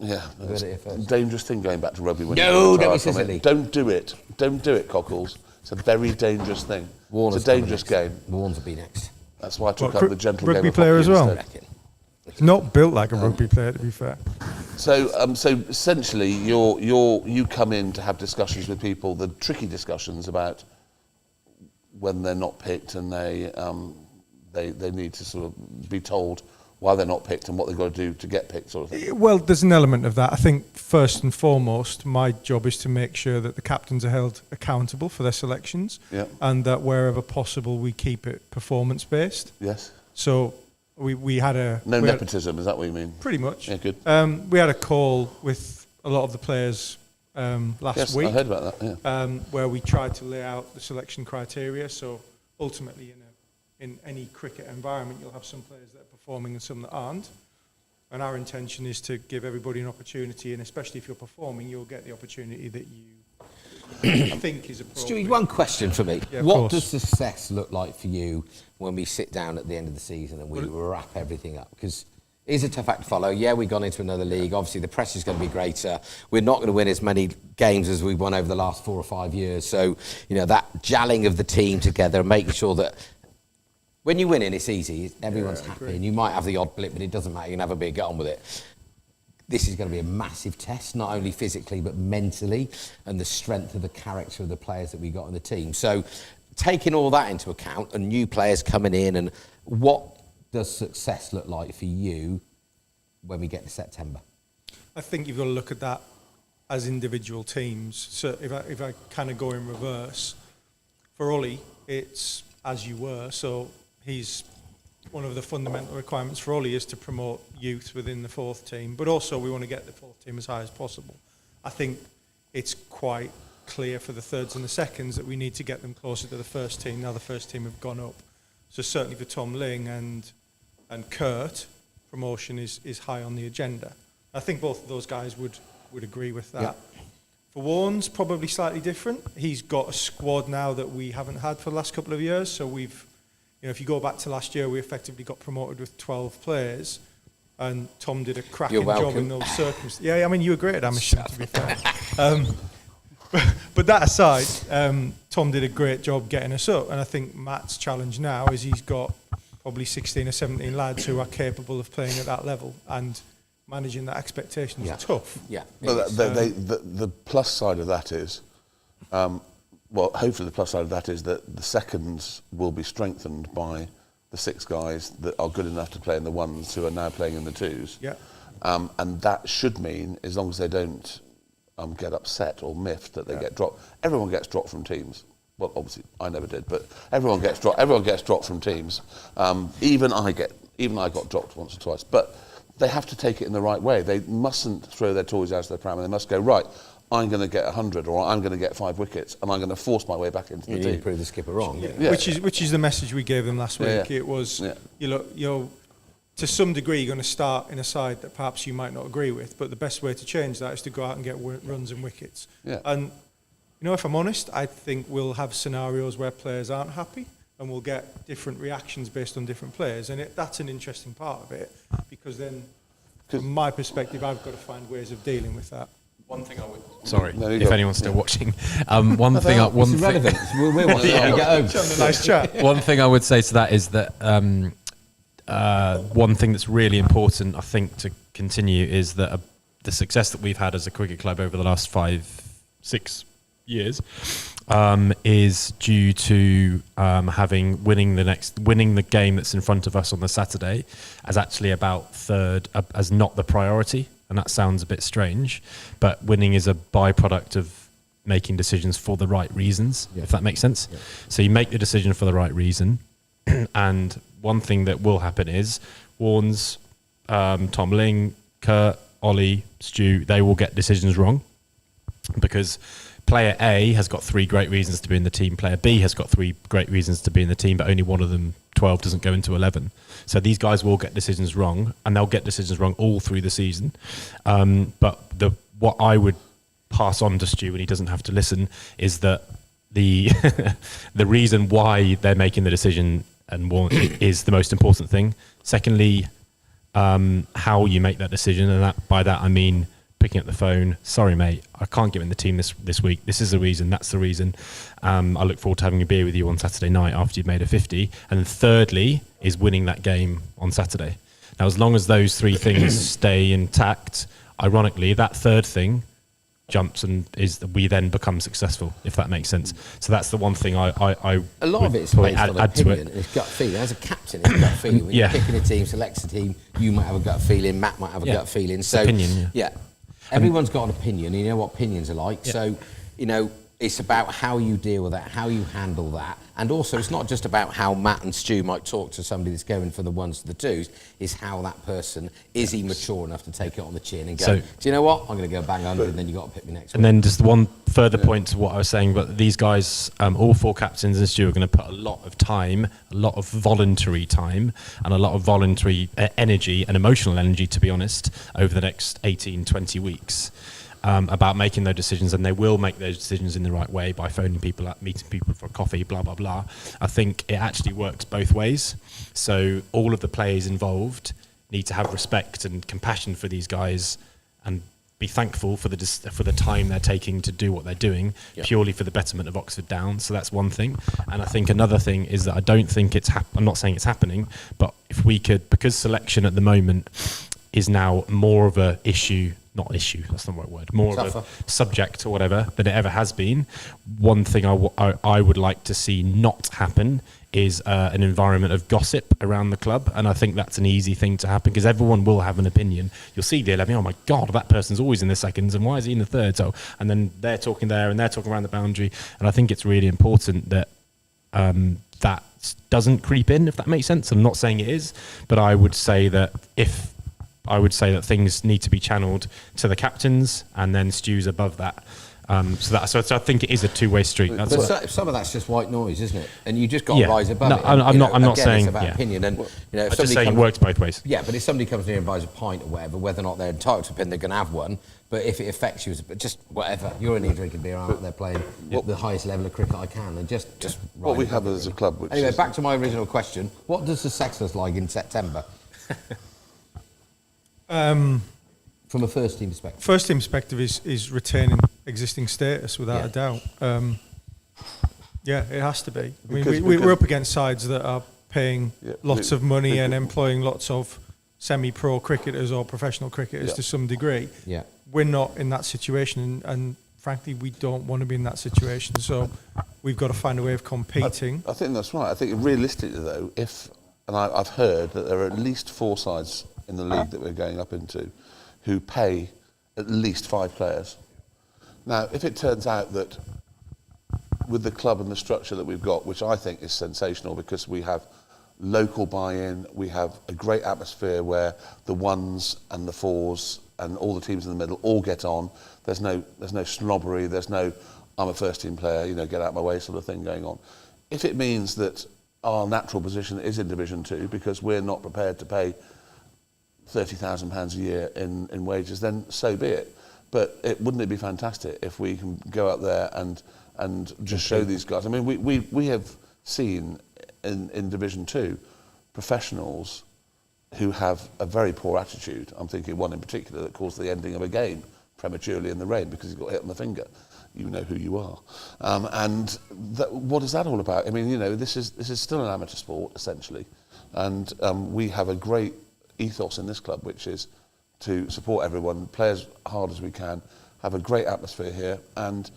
Yeah, heard it here first. dangerous thing going back to rugby. When No, you don't be retire from silly. it. Don't do it. Don't do it, Cockles. It's a very dangerous thing. Warner's it's a dangerous coming next. game. Warnes will be next. That's why I took What, up the gentle rugby game of player hockey as well? instead. Reckon. Not built like a rugby player, to be fair. So essentially, you come in to have discussions with people, the tricky discussions about when they're not picked, and they need to sort of be told why they're not picked and what they've got to do to get picked, sort of thing. Well, there's an element of that. I think first and foremost, my job is to make sure that the captains are held accountable for their selections, Yeah. and that wherever possible we keep it performance based. Yes. So we had a No we had- nepotism, is that what you mean? pretty much. Yeah, good. We had a call with a lot of the players last Yes, week. I heard about that. Yeah. Where we tried to lay out the selection criteria. So ultimately, in any cricket environment, you'll have some players that are performing and some that aren't. And our intention is to give everybody an opportunity, and especially if you're performing, you'll get the opportunity that you think is appropriate. Stewie, one question for me. Yeah, of What course. does success look like for you when we sit down at the end of the season and we wrap everything up? Because it's a tough act to follow. Yeah, we've gone into another league. Obviously, the pressure is going to be greater. We're not going to win as many games as we've won over the last 4 or 5 years. So, that gelling of the team together, making sure that when you win, it's easy. Everyone's happy, and you might have the odd blip, but it doesn't matter. You can have a big get on with it. This is going to be a massive test, not only physically but mentally, and the strength of the character of the players that we got in the team. So, taking all that into account, and new players coming in, and what does success look like for you when we get to September? I think you've got to look at that as individual teams. So if I kind of go in reverse, for Ollie, it's as you were. So he's one of the fundamental requirements for Ollie is to promote youth within the fourth team, but also we want to get the fourth team as high as possible. I think it's quite clear for the thirds and the seconds that we need to get them closer to the first team. Now the first team have gone up. So certainly for Tom Ling and Kurt, promotion is high on the agenda. I think both of those guys would agree with that. Yeah. For Warren's probably slightly different. He's got a squad now that we haven't had for the last couple of years. So we've, if you go back to last year, we effectively got promoted with 12 players, and Tom did a cracking job in those circumstances. Yeah, I mean, you were great at Amersham, to be fair. But that aside, Tom did a great job getting us up, and I think Matt's challenge now is he's got probably 16 or 17 lads who are capable of playing at that level, and managing that expectation is tough. Yeah. But the plus side of that is, hopefully the plus side of that is that the seconds will be strengthened by the 6 guys that are good enough to play in the ones who are now playing in the twos. Yeah. And that should mean, as long as they don't get upset or miffed that they get dropped. Everyone gets dropped from teams. Well, obviously I never did, but everyone gets dropped. Everyone gets dropped from teams. Even I got dropped once or twice. But they have to take it in the right way. They mustn't throw their toys out of their pram. They must go, right, I'm going to get 100 or I'm going to get 5 wickets and I'm going to force my way back into the You team. didn't prove the skipper wrong. Yeah. Which is the message we gave them last week. Yeah. It was, you're to some degree you're going to start in a side that perhaps you might not agree with, but the best way to change that is to go out and get runs and wickets. Yeah. And if I'm honest, I think we'll have scenarios where players aren't happy, and we'll get different reactions based on different players, and that's an interesting part of it, because then, from my perspective, I've got to find ways of dealing with that. One thing I would... Sorry, No, you if go. anyone's still watching. One thing... It's irrelevant. We're watching it when we get home. Having a nice chat. One thing I would say to that is that one thing that's really important, I think, to continue is that the success that we've had as a cricket club over the last 5-6 years is due to winning the game that's in front of us on the Saturday as actually about third, as not the priority. And that sounds a bit strange, but winning is a byproduct of making decisions for the right reasons, if that makes sense. Yeah. So you make the decision for the right reason, and one thing that will happen is Warnes, Tom Ling, Kurt, Ollie, Stu, they will get decisions wrong because player A has got 3 great reasons to be in the team, player B has got 3 great reasons to be in the team, but only one of them, 12, doesn't go into 11. So these guys will get decisions wrong, and they'll get decisions wrong all through the season. But what I would pass on to Stu, and he doesn't have to listen, is that the the reason why they're making the decision is the most important thing. Secondly, how you make that decision, and by that I mean picking up the phone. Sorry, mate, I can't get in the team this week. This is the reason. That's the reason. I look forward to having a beer with you on Saturday night after you've made a 50. And then thirdly is winning that game on Saturday. Now, as long as those 3 things stay intact, ironically, that third thing jumps and we then become successful, if that makes sense. So that's the one thing I a lot of it's based on opinion. It's gut feeling. As a captain, it's gut feeling. When you're picking a team, selects a team, you might have a gut feeling, Matt might have a gut feeling. So opinion, everyone's got an opinion. You know what opinions are like. So, It's about how you deal with that, how you handle that. And also, it's not just about how Matt and Stu might talk to somebody that's going from the ones to the twos, it's how that person, is he mature enough to take it on the chin and go, So- do you know what, I'm going to go bang 100 and then you've got to pick me next And week. then just one further point to what I was saying, but these guys, all 4 captains and Stu, are going to put a lot of time, a lot of voluntary time, and a lot of voluntary energy and emotional energy, to be honest, over the next 18, 20 weeks. About making those decisions, and they will make those decisions in the right way by phoning people up, meeting people for coffee, blah, blah, blah. I think it actually works both ways. So all of the players involved need to have respect and compassion for these guys and be thankful for the time they're taking to do what they're doing, purely for the betterment of Oxford Downs. So that's one thing. And I think another thing is that I don't think I'm not saying it's happening, but if we could, because selection at the moment is now more of a issue, not issue, that's not the right word, more of a subject or whatever than it ever has been. One thing I would like to see not happen is an environment of gossip around the club, and I think that's an easy thing to happen because everyone will have an opinion. You'll see the 11, oh my God, that person's always in the seconds, and why is he in the third? So, and then they're talking there and they're talking around the boundary, and I think it's really important that that doesn't creep in, if that makes sense. I'm not saying it is, but I would say that things need to be channeled to the captains, and then Stu's above that. So I think it is a two-way street. That's But some of that's just white noise, isn't it? And you just got to Yeah. rise above No, it. I'm not again, saying- it's about yeah. opinion. And if I'm just somebody saying it comes- works both ways. Yeah, but if somebody comes in and buys a pint or whatever, whether or not they're entitled to a pin, they're going to have one. But if it affects you, just whatever, you're only drinking beer out there playing the highest level of cricket I can, and just What ride we it have up, as a really. club, which Anyway, is... back to my original question: what does the Sextons like in September? From a first team perspective. First team perspective is retaining existing status without a doubt. Yeah, it has to be. I mean, Because- we're up against sides that are paying Yeah, lots of money and employing lots of semi-pro cricketers or professional cricketers Yeah. to some degree. Yeah. We're not in that situation, and frankly, we don't want to be in that situation. So we've got to find a way of competing. I think that's right. I think realistically, though, I've heard that there are at least 4 sides in the league that we're going up into who pay at least 5 players. Now, if it turns out that with the club and the structure that we've got, which I think is sensational because we have local buy-in, we have a great atmosphere where the 1s and the 4s and all the teams in the middle all get on. There's no snobbery, there's no I'm a first team player, get out of my way sort of thing going on. If it means that our natural position is in Division 2 because we're not prepared to pay £30,000 a year in wages, then so be it. But wouldn't it be fantastic if we can go out there and just show these guys? I mean, we have seen in Division 2 professionals who have a very poor attitude. I'm thinking one in particular that caused the ending of a game prematurely in the rain because he got hit on the finger. You know who you are. What is that all about? I mean, this is still an amateur sport, essentially. And we have a great ethos in this club, which is to support everyone, play as hard as we can, have a great atmosphere here. And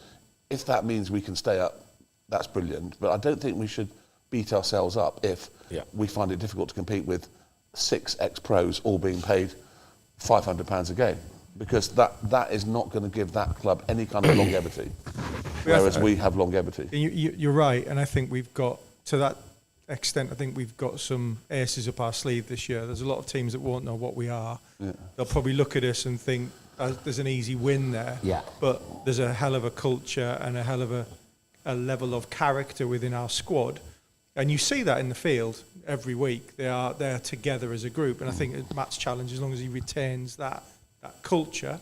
if that means we can stay up, that's brilliant. But I don't think we should beat ourselves up if we find it difficult to compete with 6 ex-pros all being paid £500 a game. Because that is not going to give that club any kind of longevity, whereas we have longevity. You're right, and I think we've got, to that extent, I think we've got some aces up our sleeve this year. There's a lot of teams that won't know what we are. Yeah. They'll probably look at us and think there's an easy win there. Yeah. But there's a hell of a culture and a hell of a level of character within our squad. And you see that in the field every week. They're together as a group. And I think Matt's challenge, as long as he retains that culture,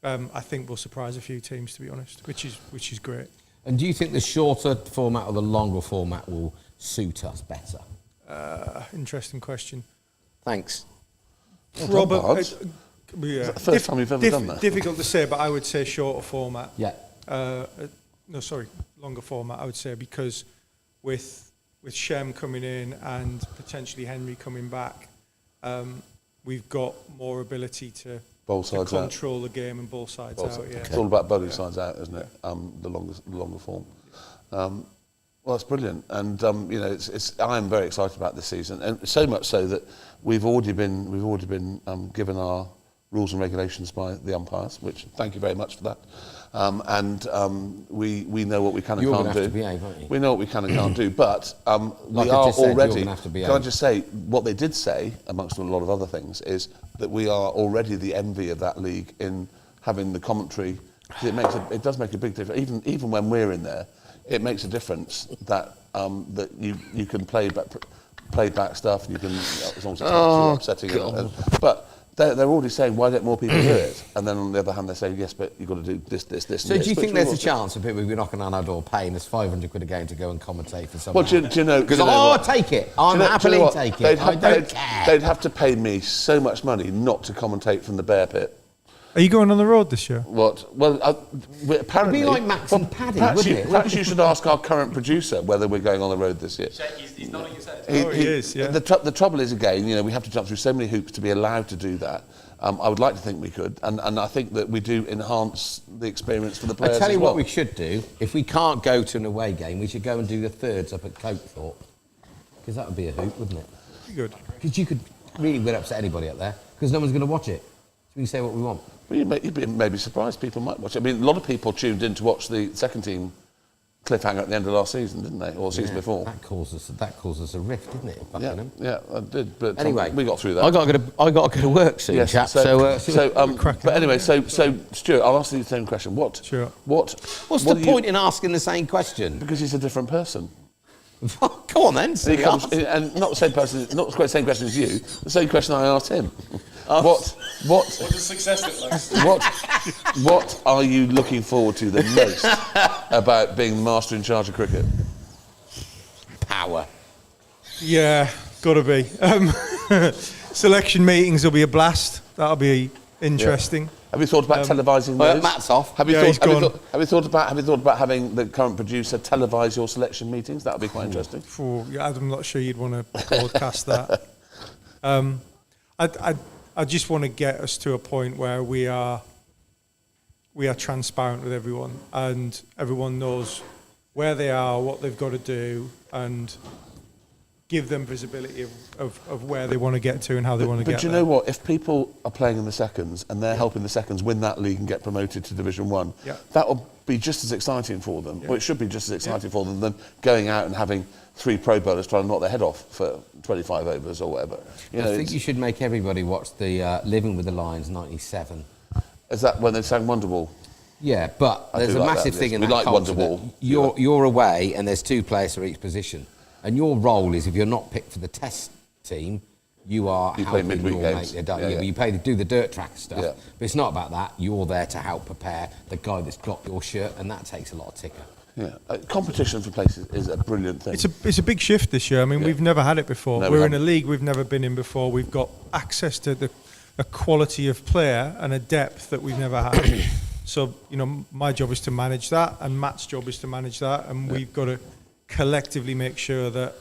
I think will surprise a few teams, to be honest, which is great. And do you think the shorter format or the longer format will suit us better? Interesting question. Thanks. Robert, Is that the first time you've ever done that? Difficult to say, but I would say shorter format. Yeah. Longer format, I would say, because with Shem coming in and potentially Henry coming back, we've got more ability to control the game and bowl sides out. Yeah. It's all about bowling sides out, isn't it? The longer form. Well, it's brilliant, and I am very excited about this season, and so much so that we've already been given our rules and regulations by the umpires, which thank you very much for that. We know what we can and You're can't gonna have do. to behave, aren't you? We know what we can and can't do, but Like we I are just said, you're already. gonna have to behave. Can I just say what they did say, amongst a lot of other things, is that we are already the envy of that league in having the commentary. It does make a big difference. Even when we're in there, it makes a difference that that you can play back stuff. You can, as long as it's not too upsetting. But they're already saying, why don't more people do it? And then on the other hand, they're saying, yes, but you've got to do this, this, this. So and do you this, think which we there's a will do. chance of people will be knocking on our door paying us 500 quid a game to go and commentate for someone? Well, do you know? Because do you know what? take it. Do you I'm know- do you happily know what? take it. I don't care. They'd have to pay me so much money not to commentate from the Bear Pit. Are you going on the road this year? What? Well, apparently... It'd be like Max and Paddy, perhaps wouldn't it? Perhaps you should ask our current producer whether we're going on the road this year. He's nodding his head. He is, yeah. The trouble is, again, we have to jump through so many hoops to be allowed to do that. I would like to think we could, and I think that we do enhance the experience for the players I tell you as well. what we should do. If we can't go to an away game, we should go and do the thirds up at Copethorpe. Because that would be a hoop, wouldn't it? Good. Because you could really would upset anybody up there. Because no one's going to watch it. So we can say what we want. Well, you'd be maybe surprised people might watch it. I mean, a lot of people tuned in to watch the second team cliffhanger at the end of last season, didn't they? Or the season before. That caused us a rift, didn't it? Buckingham? Yeah, I did. But Anyway, we got through that. I got to go to work soon, Yes, chap. but anyway, so Stuart, I'll ask you the same question. What's What the point in asking the same question? Because he's a different person. Go on then. And, see, ask. and not the same person, not quite the same question as you. The same question I asked him. What does success look like? what are you looking forward to the most about being the master in charge of cricket? Power. Yeah, gotta be. Selection meetings will be a blast. That'll be interesting. Have you thought about televising Well, those? Matt's off. Have you, Yeah, he's thought, have, you gone. thought, have you thought about having the current producer televise your selection meetings? That would be quite interesting. I'm not sure you'd want to broadcast that. I just want to get us to a point where we are transparent with everyone, and everyone knows where they are, what they've got to do, and give them visibility of where they want to get to and how they want to get But you there. know what? If people are playing in the seconds and they're helping the seconds win that league and get promoted to Division 1, Yeah. that will be just as exciting for them. Yeah. Well, it should be just as exciting for them than going out and having 3 pro bowlers trying to knock their head off for 25 overs or whatever. I think you should make everybody watch the Living with the Lions '97. Is that when they sang Wonderwall? Yeah, but I there's do a like massive that, thing yes. in We that like culture that Wonderwall. you're away and there's 2 players for each position. And your role is, if you're not picked for the test team, you are You play helping midweek your games. mate. Yeah, yeah. You do the dirt track stuff. Yeah. But it's not about that. You're there to help prepare the guy that's got your shirt, and that takes a lot of ticker. Yeah. Competition for places is a brilliant thing. It's a big shift this year. I mean, we've never had it before. No, we We're in a haven't. league we've never been in before. We've got access to a quality of player and a depth that we've never had. So, my job is to manage that, and Matt's job is to manage that, and we've got to collectively make sure that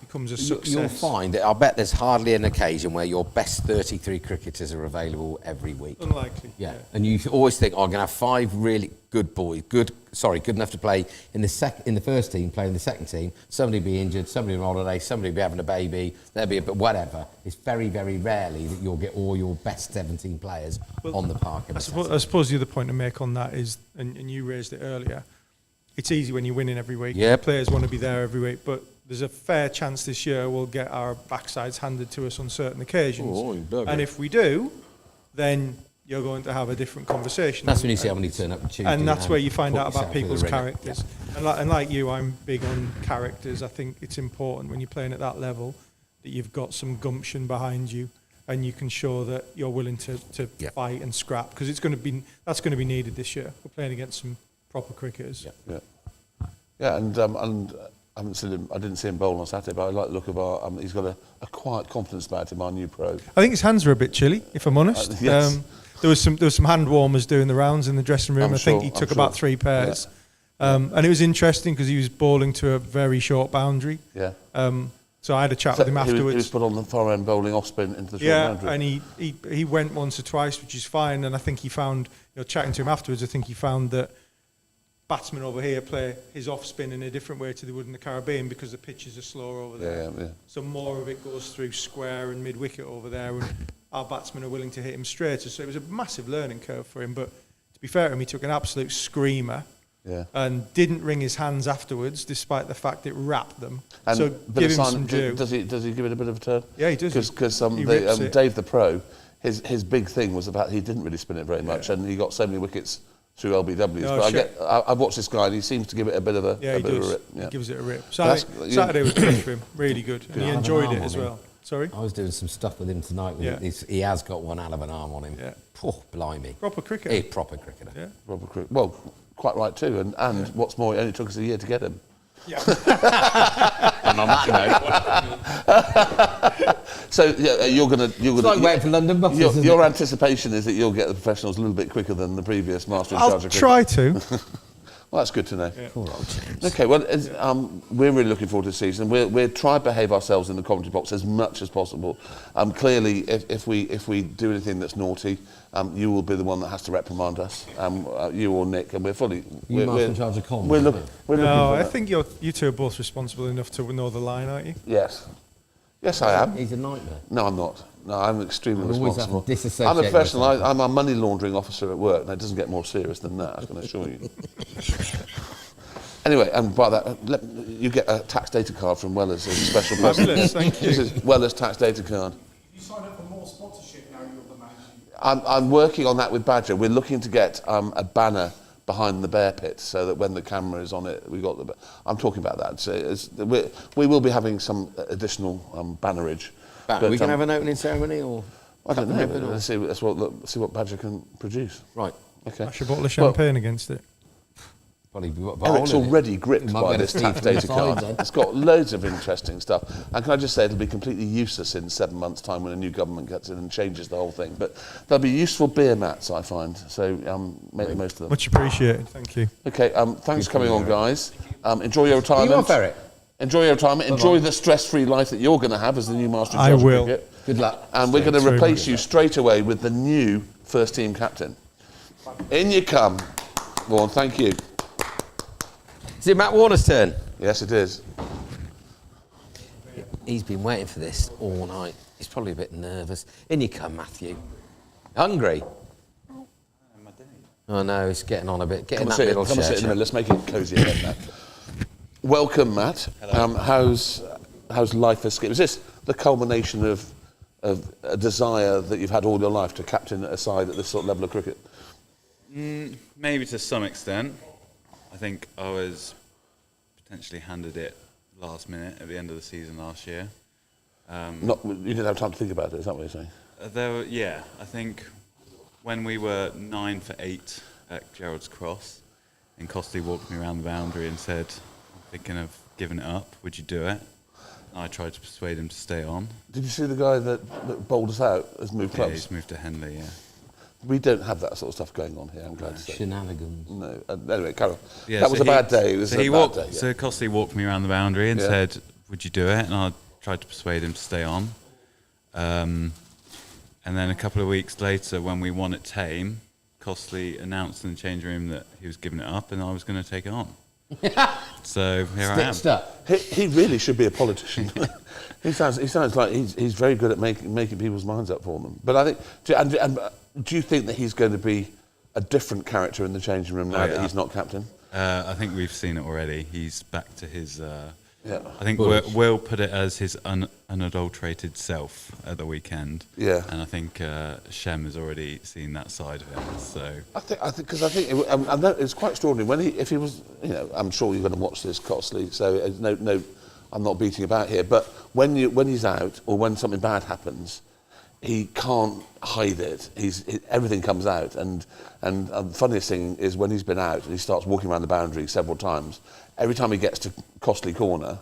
becomes a success. You'll find that I bet there's hardly an occasion where your best 33 cricketers are available every week. Unlikely. Yeah, and you always think, I'm going to have 5 really good boys, good enough to play in the first team, play in the second team. Somebody be injured, somebody on holiday, somebody be having a baby, there'll be whatever. It's very, very rarely that you'll get all your best 17 players on the park. I suppose the other point to make on that is, and you raised it earlier, it's easy when you're winning every week. Yep. Players want to be there every week, but there's a fair chance this year we'll get our backsides handed to us on certain occasions. Oh, you bugger. And if we do, then you're going to have a different conversation. That's when you see how many turn up on Tuesday. And that's where you find put out about yourself with a people's ringer. characters. Yeah. And like you, I'm big on characters. I think it's important when you're playing at that level that you've got some gumption behind you, and you can show that you're willing to Yeah. fight and scrap, because that's going to be needed this year. We're playing against some proper cricketers. Yeah. Yeah, and I haven't seen him. I didn't see him bowl on Saturday, but I like the look of our. He's got a quiet confidence about him, our new pro. I think his hands are a bit chilly, if I'm honest. Yes. There was some hand warmers doing the rounds in the dressing room. I think he took about 3 pairs. And it was interesting because he was bowling to a very short boundary. Yeah. So I had a chat with him afterwards. He was put on the far end bowling off spin into the short boundary. And he went once or twice, which is fine. And I think he found, chatting to him afterwards, I think he found that batsmen over here play his off spin in a different way to they would in the Caribbean because the pitches are slower over there. Yeah. So more of it goes through square and mid wicket over there. And our batsmen are willing to hit him straighter. So it was a massive learning curve for him. But to be fair to him, he took an absolute screamer. Yeah. And didn't wring his hands afterwards, despite the fact it wrapped them. And so bit give of him Simon- some due. Does he give it a bit of a turn? Yeah, he does. Because He rips it. Dave the Pro, his big thing was about he didn't really spin it very much, and he got so many wickets through LBWs. No, but sure. I've watched this guy, and he seems to give it a bit of a, Yeah, a he bit of does. a rip. Yeah. He gives it a rip. That's- Saturday was good for him, really good. And he Good. enjoyed Have an it arm as on well. Sorry? I was doing some stuff with him tonight. Yeah. He has got one hell of an arm on him. Yeah. Oh, blimey. Proper cricketer. Hey, proper cricketer. Yeah. Robert Crook. Well, quite right too. And what's more, it only took us a year to get him. Yeah. And on that note, So yeah, you're gonna it's like waiting for London buses. isn't your it? anticipation is that you'll get the professionals a little bit quicker than the previous master in charge I'll of cricket. try to. Well, that's good to know. Poor old James. Okay, well, we're really looking forward to the season. We're trying to behave ourselves in the commentary box as much as possible. Clearly, if we do anything that's naughty, you will be the one that has to reprimand us, you or Nick, and we're fully. Master in charge of comms, We're, aren't look, you? we're looking No, for I that. think you two are both responsible enough to know the line, aren't you? Yes. Yes, I am. He's a nightmare. No, I'm not. No, I'm extremely I've always responsible. had to disassociate I'm a professional. myself. I'm a money laundering officer at work, and it doesn't get more serious than that, I can assure you. Anyway, and by that, you get a tax data card from Wellers as a special present. Fabulous, thank you. This is Wellers tax data card. You sign up for more sponsorship now you're the manager. I'm working on that with Badger. We're looking to get a banner behind the bear pit so that when the camera is on it, we got the. I'm talking about that. So we will be having some additional bannerage. Are we going to have an opening ceremony or? I don't cut know. the ribbon, or- Let's see what Badger can produce. Right. Okay. Dash a bottle of champagne against it. Probably. Eric's already gripped You might by get a this Steve tax from the data side card. then. It's got loads of interesting stuff. And can I just say it'll be completely useless in 7 months' time when a new government gets in and changes the whole thing. But they'll be useful beer mats, I find. So make the most of them. Much appreciated, thank you. Okay, thanks for coming on, guys. Enjoy your retirement. You off, Eric? Enjoy your retirement. Enjoy the stress-free life that you're going to have as the new master in I charge of will. cricket. Good luck. And we're going to Thanks very replace much. you straight away with the new first-team captain. In you come. Vaughan, thank you. Is it Matt Warner's turn? Yes, it is. He's been waiting for this all night. He's probably a bit nervous. In you come, Matthew. Hungry? Oh no, he's getting on a bit. Get in that middle Come and sit in the chair. middle. Let's make it cosy again, Matt. Welcome, Matt. How's life escape? Is this the culmination of a desire that you've had all your life to captain a side at this sort of level of cricket? Maybe to some extent. I think I was potentially handed it last minute at the end of the season last year. You didn't have time to think about it, is that what you're saying? I think when we were 9 for 8 at Gerrard's Cross, and Costley walked me around the boundary and said, I'm thinking of giving it up, would you do it? And I tried to persuade him to stay on. Did you see the guy that bowled us out has moved Yeah, clubs? he's moved to Henley, yeah. We don't have that sort of stuff going on here, I'm glad to say. Shenanigans. No. Anyway, Carol. Yeah, that was so a bad day. It was so a he bad walked, day. Yeah. So Costley walked me around the boundary and Yeah. said, would you do it? And I tried to persuade him to stay on. And then a couple of weeks later, when we won at Tame, Costley announced in the changing room that he was giving it up and I was going to take it on. So here I am. Stitched up. He really should be a politician. he sounds like he's very good at making people's minds up for them. But I think, do you think that he's going to be a different character in the changing room now Oh, that yeah. he's not captain? I think we've seen it already. He's back to his... Yeah. I think Will put it as his unadulterated self at the weekend. Yeah. And I think Shem has already seen that side of him. So I think it's quite extraordinary if he was, I'm sure you're going to watch this, Costley. So no, I'm not beating about here. But when he's out or when something bad happens, he can't hide it. Everything comes out. And the funniest thing is when he's been out and he starts walking around the boundary several times. Every time he gets to Costley Corner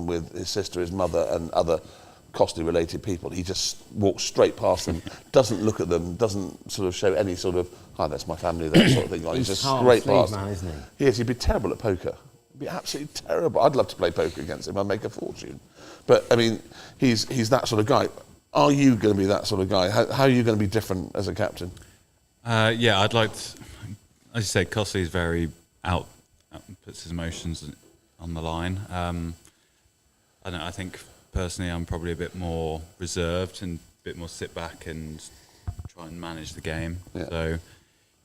with his sister, his mother, and other Costley-related people, he just walks straight past them, doesn't look at them, doesn't sort of show any sort of, "Hi, that's my family," that sort of thing. Like, He's just half straight sleeve past. man, isn't he? He is. He'd be terrible at poker. He'd be absolutely terrible. I'd love to play poker against him. I'd make a fortune. But I mean, he's that sort of guy. Are you going to be that sort of guy? How are you going to be different as a captain? yeah, I'd like to... As you say, Costley's very out, puts his emotions on the line. I don't know, I think personally I'm probably a bit more reserved and bit more sit back and try and manage the game. Yeah. So,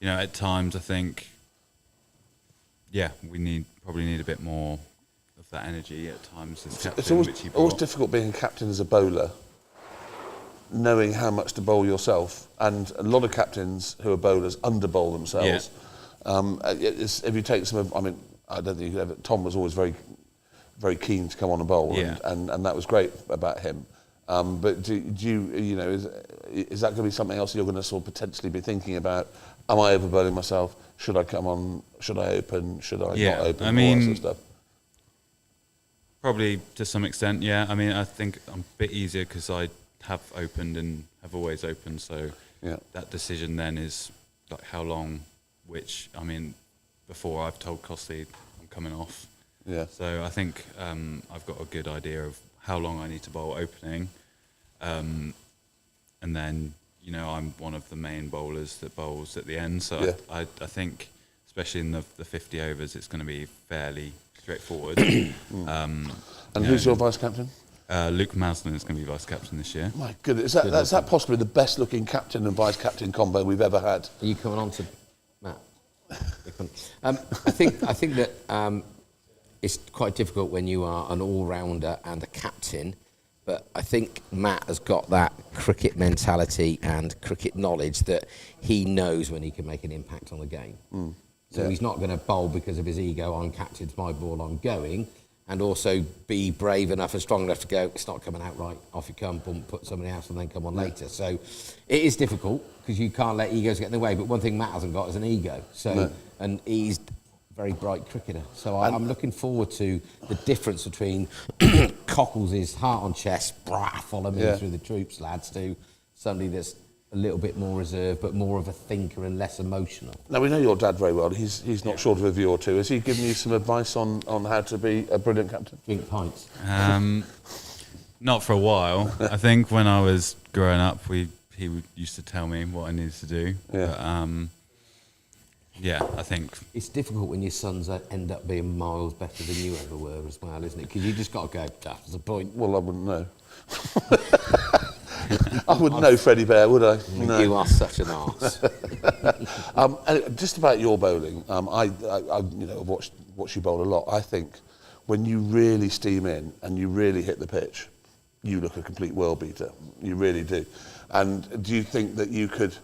at times I think, we probably need a bit more of that energy at times as captain, It's always, which he always brought. difficult being a captain as a bowler, knowing how much to bowl yourself. And a lot of captains who are bowlers under-bowl themselves. If you take some of, I don't think you could ever, Tom was always very, very keen to come on and bowl, Yeah. and that was great about him. But do you, is that going to be something else you're going to sort of potentially be thinking about? Am I over-bowling myself? Should I come on? Should I open? Should I not open? I All mean, that sort of stuff. Probably to some extent, yeah. I mean, I think I'm a bit easier because I have opened and have always opened, so Yeah. that decision then is like how long, which, before I've told Costley I'm coming off. Yeah. So I think I've got a good idea of how long I need to bowl opening. And then, I'm one of the main bowlers that bowls at the end. So Yeah. I think, especially in the 50 overs, it's going to be fairly straightforward. And who's your vice captain? Luke Maslin is going to be vice captain this year. My goodness, is that possibly the best looking captain and vice captain combo we've ever had? Are you coming on to Matt? I think that it's quite difficult when you are an all-rounder and a captain, but I think Matt has got that cricket mentality and cricket knowledge that he knows when he can make an impact on the game. So he's not going to bowl because of his ego, I'm captain, it's my ball, I'm going, and also be brave enough and strong enough to go, it's not coming out right, off you come, boom, put somebody else and then come on later. So it is difficult because you can't let egos get in the way, but one thing Matt hasn't got is an ego. So, and he's a very bright cricketer. So I'm looking forward to the difference between Cockles' heart on chest, brah, follow me through the troops, lads, to somebody that's a little bit more reserved, but more of a thinker and less emotional. Now, we know your dad very well. He's not short of a view or two. Has he given you some advice on how to be a brilliant captain? Drink pints. Not for a while. I think when I was growing up, he used to tell me what I needed to do. Yeah. But, I think It's difficult when your sons end up being miles better than you ever were as well, isn't it? Because you just got to go, that's the point. Well, I wouldn't know. I wouldn't know Freddie Bear, would I? No. You are such an arse. And just about your bowling, I watched you bowl a lot. I think when you really steam in and you really hit the pitch, you look a complete world beater. You really do. And do you think that you could?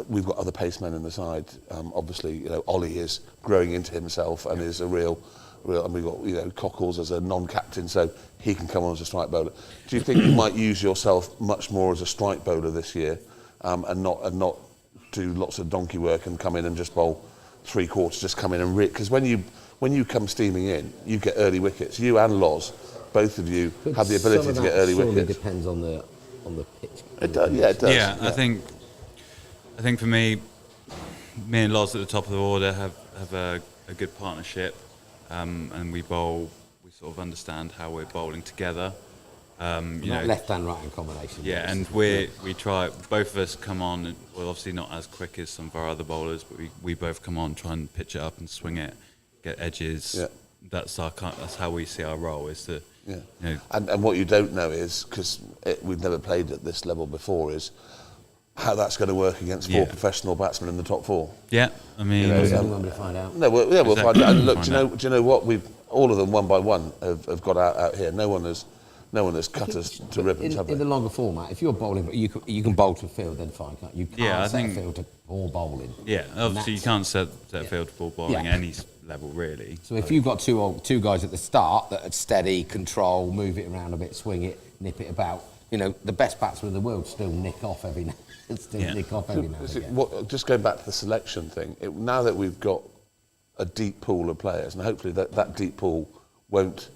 We've got other pacemen in the side. Obviously, Ollie is growing into himself and is a real, and we've got Cockles as a non-captain, so he can come on as a strike bowler. Do you think you might use yourself much more as a strike bowler this year, and not do lots of donkey work and come in and just bowl 3/4, just come in and because when you come steaming in, you get early wickets. You and Loz, both of you have the ability to get early wickets. It depends on the pitch. It does, yeah, it does. Yeah, I think for me and Loz at the top of the order have a good partnership, and we sort of understand how we're bowling together. Left hand, right hand combination. Yeah, and we try, both of us come on, well, obviously not as quick as some of our other bowlers, but we both come on, try and pitch it up and swing it, get edges. Yeah. That's how we see our role, is to, And what you don't know is, because we've never played at this level before, is how that's going to work against four professional batsmen in the top four. Yeah, I mean... When we find out. No, we'll Exactly. find out. And look, Find out. do you know what? All of them, one by one, have got out here. No one has cut us to ribbons, have In they? the longer format, if you're bowling, you can bowl to field, then fine, can't you? You can't Yeah, I set think- a field to ball bowling. Yeah, obviously you can't set a field to ball bowling Yeah. any level, really. So if you've got two guys at the start that are steady, control, move it around a bit, swing it, nip it about, the best batsmen in the world still nick off every now and again. Just going back to the selection thing, now that we've got a deep pool of players, and hopefully that deep pool won't...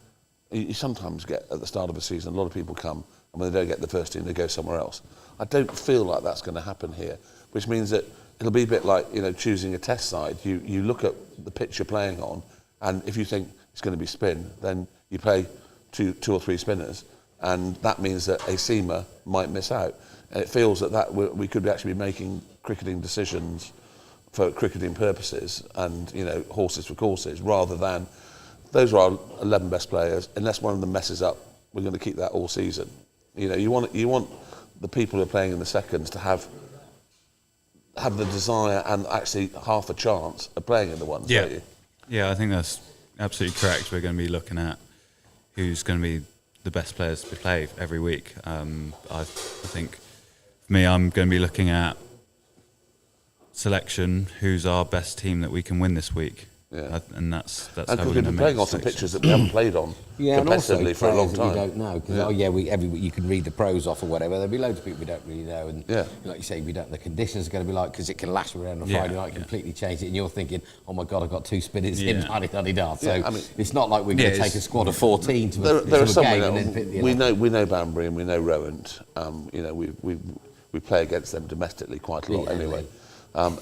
You sometimes get, at the start of a season, a lot of people come, and when they don't get the first team, they go somewhere else. I don't feel like that's going to happen here, which means that it'll be a bit like, choosing a test side. You look at the pitch you're playing on, and if you think it's going to be spin, then you play two or three spinners, and that means that a seamer might miss out. And it feels that we could actually be making cricketing decisions for cricketing purposes and, horses for courses, rather than those are our 11 best players. Unless one of them messes up, we're going to keep that all season. You want the people who are playing in the seconds to have the desire and actually half a chance of playing in the ones, don't you? Yeah, I think that's absolutely correct. We're going to be looking at who's going to be the best players to play every week. I think for me, I'm going to be looking at selection, who's our best team that we can win this week. Yeah. And that's And how because we're we've going to been make playing the on some selection. pitches that we haven't played on And also competitively for a long players that you time. don't know because every week you can read the pros off or whatever. There'll be loads of people we don't really know, and like you say, we don't. The conditions are going to be like because it can last around on Friday night, completely change it, and you're thinking, oh my god, I've got 2 spinners in, da-di-da-di-da. So I mean, it's not like we're going to take a squad of 14 to there a are some game and then pick the we 11. know Banbury and we know Rowant. We play against them domestically quite a lot anyway.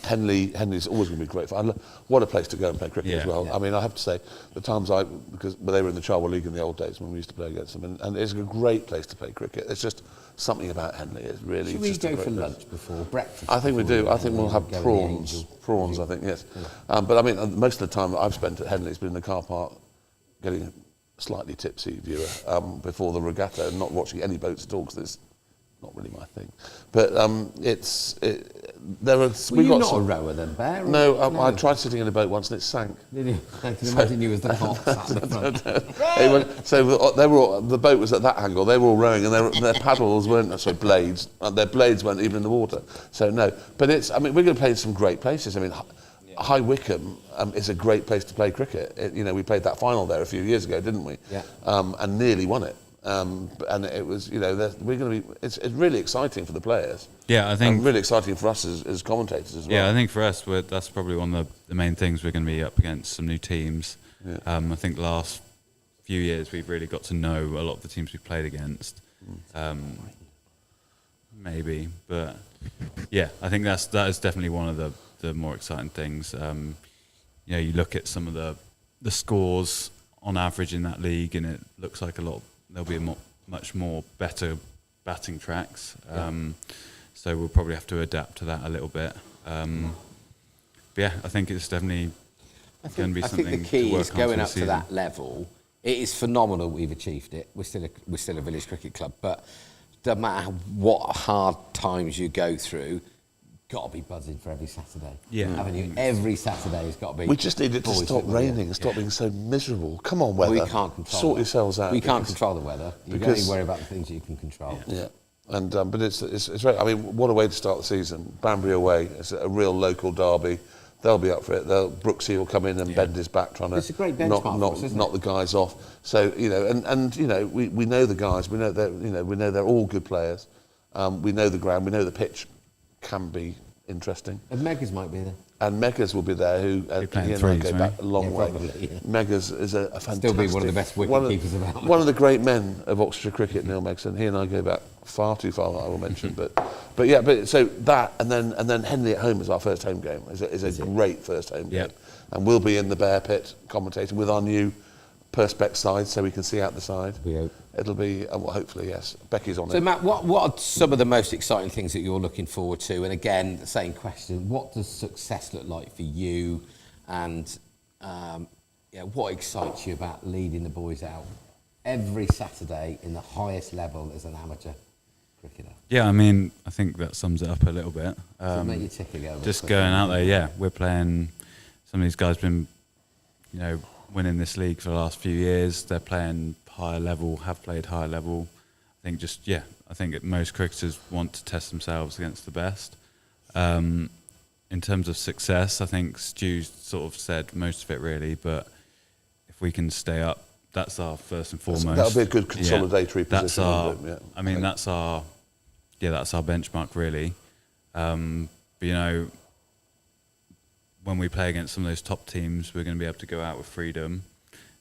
Henley's always going to be great fun. What a place to go and play cricket as well. I mean, I have to say, the times because they were in the Charwell League in the old days when we used to play against them, and it's a great place to play cricket. It's just something about Henley. It's really. Should we just a go great for place. lunch before breakfast? I think we do. I think we'll have go with the prawns. Angel. Prawns, I think, yes. But I mean, most of the time that I've spent at Henley has been in the car park getting a slightly tipsy viewer before the regatta and not watching any boats at all because it's not really my thing. But there are. Were you not a rower then, Bear? No, I tried sitting in a boat once and it sank. Did you? I can imagine you as the cop sat in the front. So they were all, the boat was at that angle. They were all rowing, and their paddles weren't blades. Their blades weren't even in the water. So no, but it's. I mean, we're going to play in some great places. I mean, High Wycombe is a great place to play cricket. We played that final there a few years ago, didn't we? Yeah. And nearly won it. And it was, we're going to be. It's really exciting for the players. Yeah, I think And really exciting for us as commentators as well. Yeah, I think for us, that's probably one of the main things. We're going to be up against some new teams. Yeah. I think the last few years we've really got to know a lot of the teams we've played against. Maybe, but yeah, I think that is definitely one of the more exciting things. You look at some of the scores on average in that league, and it looks like there'll be much more better batting tracks. So we'll probably have to adapt to that a little bit. But yeah, I think it's definitely going to be something. I think the key to work is on going through up the to season. that level. It is phenomenal we've achieved it. We're still a village cricket club, but no matter what hard times you go through, got to be buzzing for every Saturday. Yeah. Haven't you? Every Saturday has got to be. We just need it to boys stop with you. raining and stop being so miserable. Come on, weather. We can't control Sort that. yourselves out. We can't because- control the weather. You can only worry about the things you can control. Yeah, and but it's very. I mean, what a way to start the season. Banbury away. It's a real local derby. They'll be up for it. Brooksy will come in and bend his back trying to It's a great benchmark for us, isn't knock it? the guys off. So we know the guys. We know they're all good players. We know the ground. We know the pitch can be interesting. And Megas might be there. And Megas will be there, who playing he and I threes, go right? back a long Yeah, way. probably, yeah. Megas is a fantastic. Still be one of the best wicket keepers about. One of the great men of Oxfordshire cricket, Neil Megson. He and I go back far too far, I will mention. but so that and then Henley at home is our first home game. Is a great first home game, and we'll be in the Bear Pit commentating with our new Perspex side, so we can see out the side. We hope. It'll be, well, hopefully, yes. Becky's on So it. Matt, what are some of the most exciting things that you're looking forward to? And again, the same question: what does success look like for you? And what excites you about leading the boys out every Saturday in the highest level as an amateur cricketer? Yeah, I mean, I think that sums it up a little bit. So make you tick a little bit Just quicker. going out there, yeah. We're playing. Some of these guys been, winning this league for the last few years. They're playing higher level, have played higher level. I think most cricketers want to test themselves against the best. In terms of success, I think Stu sort of said most of it really, but if we can stay up, that's our first and foremost. That'll be a good consolidatory That's position, our, won't it? Yeah, I mean, think. that's our benchmark really. But when we play against some of those top teams, we're going to be able to go out with freedom.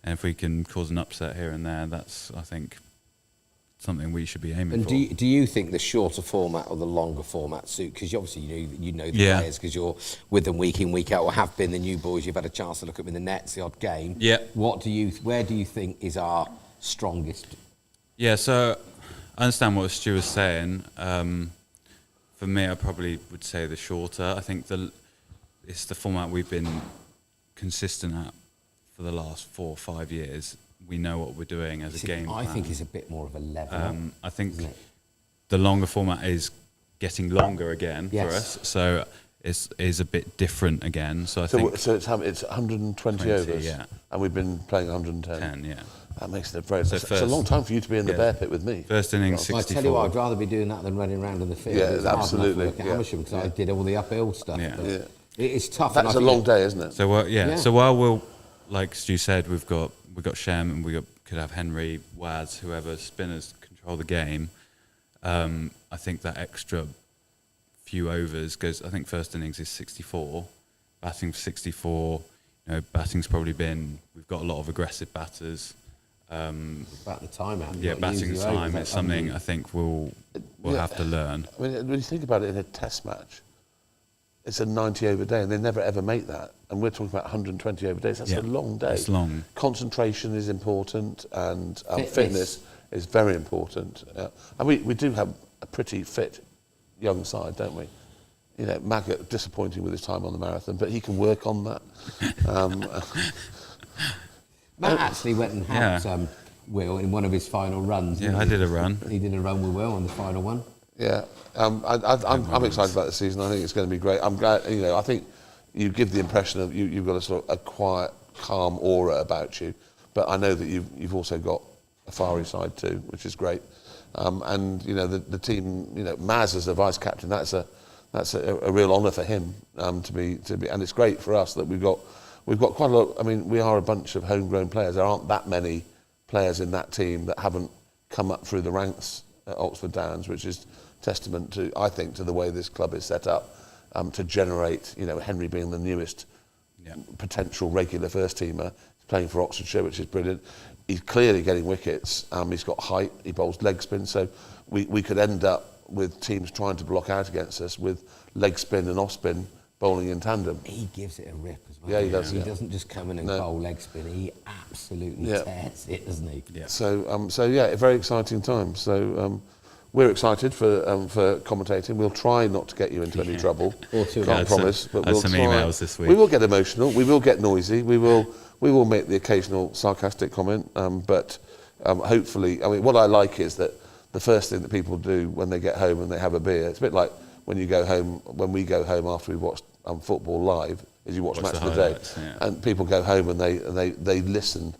And if we can cause an upset here and there, that's, I think, something we should be aiming And for. do you think the shorter format or the longer format suit? Because obviously you know the Yeah. players because you're with them week in, week out, or have been the new boys. You've had a chance to look at them in the nets, the odd game. Yeah. Where do you think is our strongest? Yeah, so I understand what Stu was saying. For me, I probably would say the shorter. I think it's the format we've been consistent at for the last 4 or 5 years. We know what we're doing as a game I plan. think is a bit more of a level. I think isn't it? the longer format is getting longer again for Yes. us. So it's is a bit different again. So I think So it's 120 20, overs, yeah. and we've been playing 110. 10, yeah. That makes it a very. So it's a first- long time for you to be in the yeah. bear pit with me. First innings, I 64. tell you what, I'd rather be doing that than running around in the field. Yeah, It's hard enough absolutely, work at yeah. Amersham because I did all the uphill stuff. Yeah. but Yeah. It's tough. and That's I a think long day, isn't it? So Yeah. So while we'll, like Stu said, we've got Shem and could have Henry, Waz, whoever spinners control the game. I think that extra few overs goes. I think first innings is 64, batting for 64. You know, batting's probably been. We've got a lot of aggressive batters. About the timeout. you've Yeah, got to use batting your time overs, is that's something something. I think we'll Yeah. have to learn. I mean, when you think about it in a test match, it's a 90 over day, and they never ever make that. And we're talking about 120 over days. That's Yeah, a long day. it's long. Concentration is important, and Fitness. fitness is very important. And we do have a pretty fit young side, don't we? You know, Maggott disappointing with his time on the marathon, but he can work on that. Matt actually went and helped Yeah. Will in one of his final runs. Yeah, didn't I he? did a run. He did a run with Will on the final one. Yeah, I'm excited about the season. I think it's going to be great. I'm glad, you know, I think you give the impression of you've got a sort of a quiet, calm aura about you, but I know that you've also got a fiery side too, which is great. And you know the team, you know, Maz as a vice captain, that's a real honour for him to be, and it's great for us that we've got quite a lot. I mean, we are a bunch of homegrown players. There aren't that many players in that team that haven't come up through the ranks at Oxford Downs, which is testament to, I think, to the way this club is set up to generate, you know, Henry being the newest Yeah. potential regular first teamer, playing for Oxfordshire, which is brilliant. He's clearly getting wickets. He's got height. He bowls leg spin, so we could end up with teams trying to block out against us with leg spin and off spin bowling in tandem. He gives it a rip as well. Yeah, he does, He yeah. doesn't just come in and No. bowl leg spin. He absolutely Yeah. tears it, doesn't he? Yeah. So yeah, a very exciting time. So we're excited for commentating. We'll try not to get you into any trouble. Or too Can't much. promise, but I had we'll some try. emails this week. We will get emotional. We will get noisy. We will make the occasional sarcastic comment. But hopefully, I mean, what I like is that the first thing that people do when they get home and they have a beer. It's a bit like when you go home. When we go home after we've watched football live, is you watch Watch Match the of the Day, highlights, yeah. and people go home and they listen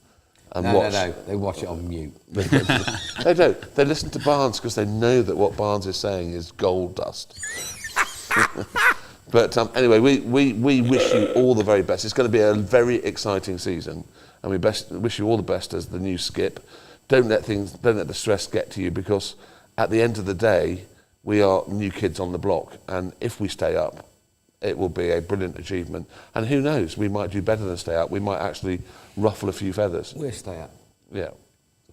and No, watch. no, they watch it on mute. They don't. They listen to Barnes because they know that what Barnes is saying is gold dust. But anyway, we wish you all the very best. It's going to be a very exciting season, and we wish you all the best as the new skip. Don't let the stress get to you, because at the end of the day, we are new kids on the block, and if we stay up, it will be a brilliant achievement. And who knows, we might do better than stay up. We might actually ruffle a few feathers. We'll stay up. Yeah.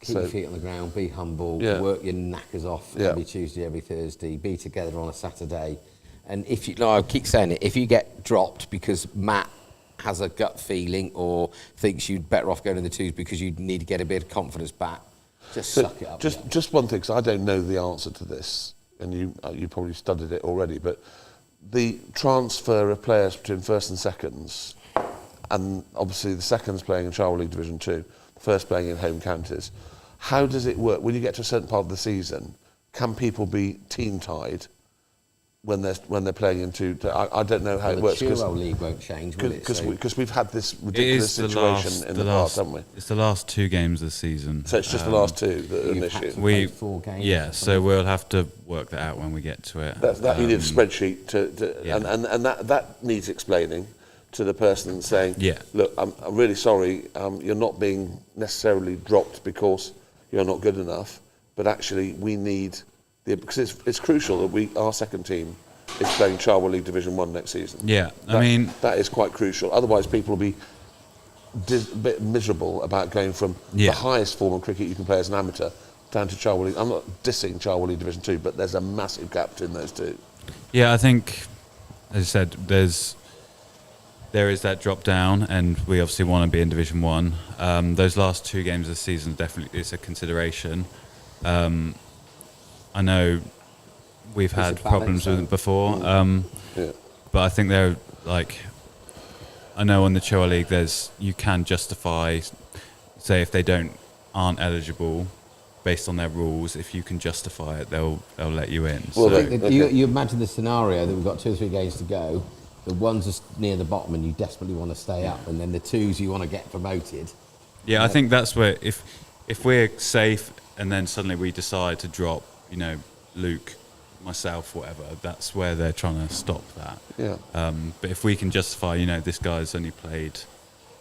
Keep your feet on the ground, be humble, Yeah. work your knackers off Yeah. every Tuesday, every Thursday, be together on a Saturday. And if you, like I keep saying it, if you get dropped because Matt has a gut feeling or thinks you'd better off going to the twos because you need to get a bit of confidence back, just So suck it up. just one thing, because I don't know the answer to this, and you probably studied it already, but the transfer of players between first and seconds, and obviously the seconds playing in Charwood League Division 2, the first playing in home counties, how does it work? When you get to a certain part of the season, can people be team-tied when they're playing into... I don't know how it the works. Churro League won't change, will it? So- Because we've had this It ridiculous is the situation last, in the past, haven't we? It's the last 2 games of the season. So it's just the last two that are an You've had issue. to play 4 games Yeah, or so something. we'll have to work that out when we get to it. That you need a spreadsheet yeah. and that needs explaining to the person saying, Yeah. look, I'm really sorry, you're not being necessarily dropped because you're not good enough, but actually we need because it's crucial that our second team is playing Charwood League Division 1 next season. Yeah, I mean... that is quite crucial. Otherwise, people will be a bit miserable about going from Yeah. the highest form of cricket you can play as an amateur down to Charwood League. I'm not dissing Charwood League Division 2, but there's a massive gap between those two. Yeah, I think, as I said, there is that drop down, and we obviously want to be in Division 1. Those last 2 games of the season definitely is a consideration. I know we've had a balance, problems with it before, Yeah. but I think they're like, I know on the Choa League you can justify, say if they aren't eligible, based on their rules, if you can justify it, they'll let you in. Well, So, they- Think that you imagine the scenario that we've got 2 or 3 games to go. The ones are near the bottom and you desperately want to stay up, and then the twos you want to get promoted. yeah, I think that's where if we're safe and then suddenly we decide to drop, Luke, myself, whatever, that's where they're trying to stop that. Yeah. But if we can justify, this guy's only played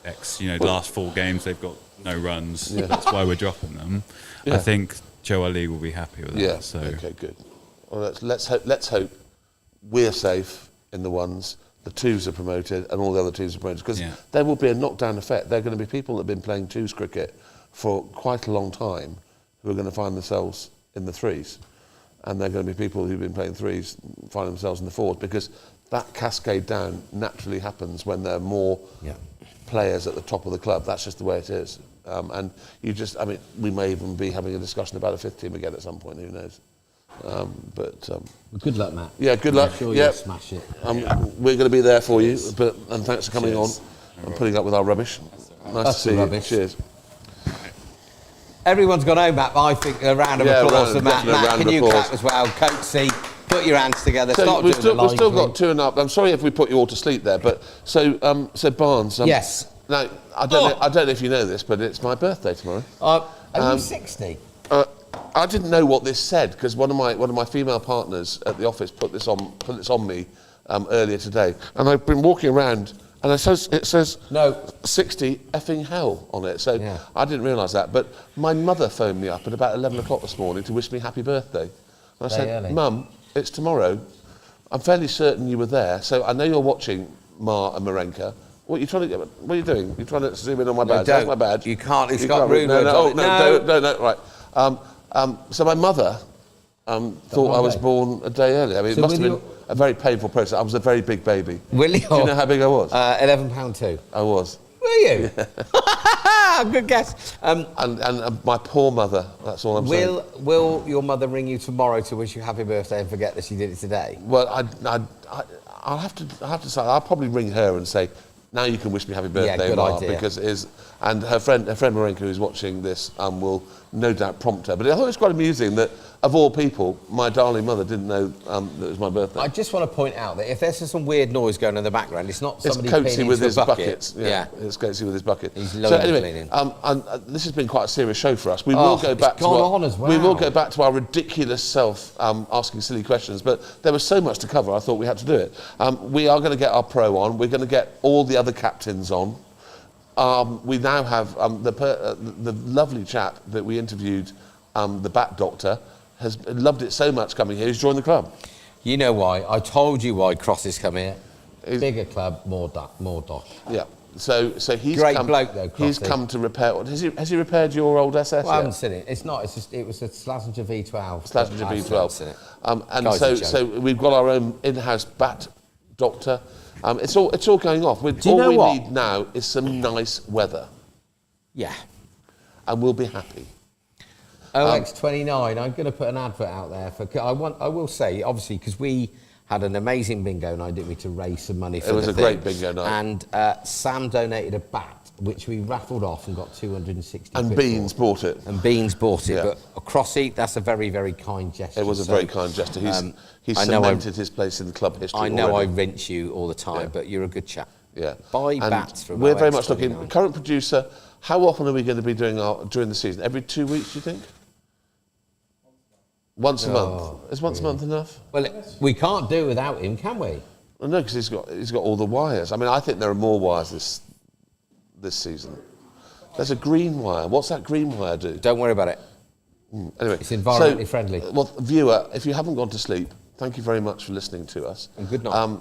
X, the last 4 games they've got no runs, that's why we're dropping them. Yeah. I think Joe Ali will be happy with that. Yeah. So Okay. Good. Well, let's hope we're safe in the ones. The twos are promoted, and all the other twos are promoted, because Yeah. there will be a knockdown effect. There are going to be people that have been playing twos cricket for quite a long time who are going to find themselves in the threes, and there are going to be people who've been playing threes find themselves in the fours, because that cascade down naturally happens when there are more Yeah. players at the top of the club. That's just the way it is. And we may even be having a discussion about a 5th team again at some point. Who knows? Well, good luck, Matt. Yeah, good luck. I'm sure Yeah. you'll smash it. We're going to be there for you, and thanks for coming Cheers. on and putting up with our rubbish. Nice That's to see the you. rubbish. Cheers. Everyone's gone home, Matt, but I think a round of Yeah, applause for Matt. definite Matt, round can of you applause. clap as well? Coach C, put your hands together. So Start we've doing the still line got thing. 2.5. I'm sorry if we put you all to sleep there, but so Barnes. Yes. Now I don't know if you know this, but it's my birthday tomorrow. Are you 60? I didn't know what this said, because one of my female partners at the office put this on me earlier today, and I've been walking around, and it says No. 60 effing hell on it. So Yeah. I didn't realise that. But my mother phoned me up at about 11 o'clock this morning to wish me happy birthday. And I Very said, early. Mum, it's tomorrow. I'm fairly certain you were there, so I know you're watching Ma and Marenka. What are you trying to get? What are you doing? You're trying to zoom in on my badge. That's don't. my badge. You can't. It's You got can't- rude words on it. No, right. So my mother thought I was day. born a day early. I mean, So it must have with been a very painful process. I was a very big baby. Will you? Do you know how big I was? £11 too. I was. Were you? Good guess. And my poor mother, that's all I'm saying. Will your mother ring you tomorrow to wish you happy birthday and forget that she did it today? Well, I'll have to say, I'll probably ring her and say, now you can wish me happy birthday, good Ma, idea. because it is, and her friend Marenka, who's watching this, will no doubt prompt her. But I thought it was quite amusing that, of all people, my darling mother didn't know that it was my birthday. I just want to point out that if there's some weird noise going on in the background, it's not It's somebody Coatsy peeing with into his a bucket. buckets. Yeah. It's Coatsy with his bucket. He's So loading anyway, cleaning. this has been quite a serious show for us. We Oh, will go it's back to gone our, on as we will well. go back to our ridiculous self asking silly questions. But there was so much to cover. I thought we had to do it. We are going to get our pro on. We're going to get all the other captains on. We now have the lovely chap that we interviewed, the Bat Doctor, has loved it so much coming here. He's joined the club. You know why? I told you why Crosses come here. He's- Bigger club, more dosh. Yeah. So he's Great come, bloke, though, He's Crossy. come to repair. Has he repaired your old SS? Well, I haven't yet? seen it. It's not. It's just. It was a Slazenger V12. Slazenger I still haven't seen V12. it. And Guy's a so joke. we've got our own in-house Bat Doctor. It's all going off. Do you know All we what? need now is some nice weather, Yeah. and we'll be happy. OX29. I'm going to put an advert out there for. I will say, obviously, because we had an amazing bingo night, didn't we, to raise some money for It was the a thing. great bingo night. And Sam donated a bat, which we raffled off and got 260. And quid Beans for. bought it. And Beans bought it, Yeah. but Crossy, that's a very, very kind gesture. It was a So, very kind gesture. He's I know cemented his place in the club history. I know already. I rinse you all the time, Yeah. but you're a good chap. Yeah. Buy And bats from we're very much looking. OX29. Current producer, how often are we going to be doing during the season? Every 2 weeks, do you think? Once a month. Is once a month enough? Well, we can't do without him, can we? Well, no, because he's got all the wires. I mean, I think there are more wires this season. There's a green wire. What's that green wire do? Don't worry about it. Anyway, It's environmentally friendly. Well, viewer, if you haven't gone to sleep, thank you very much for listening to us. And good night.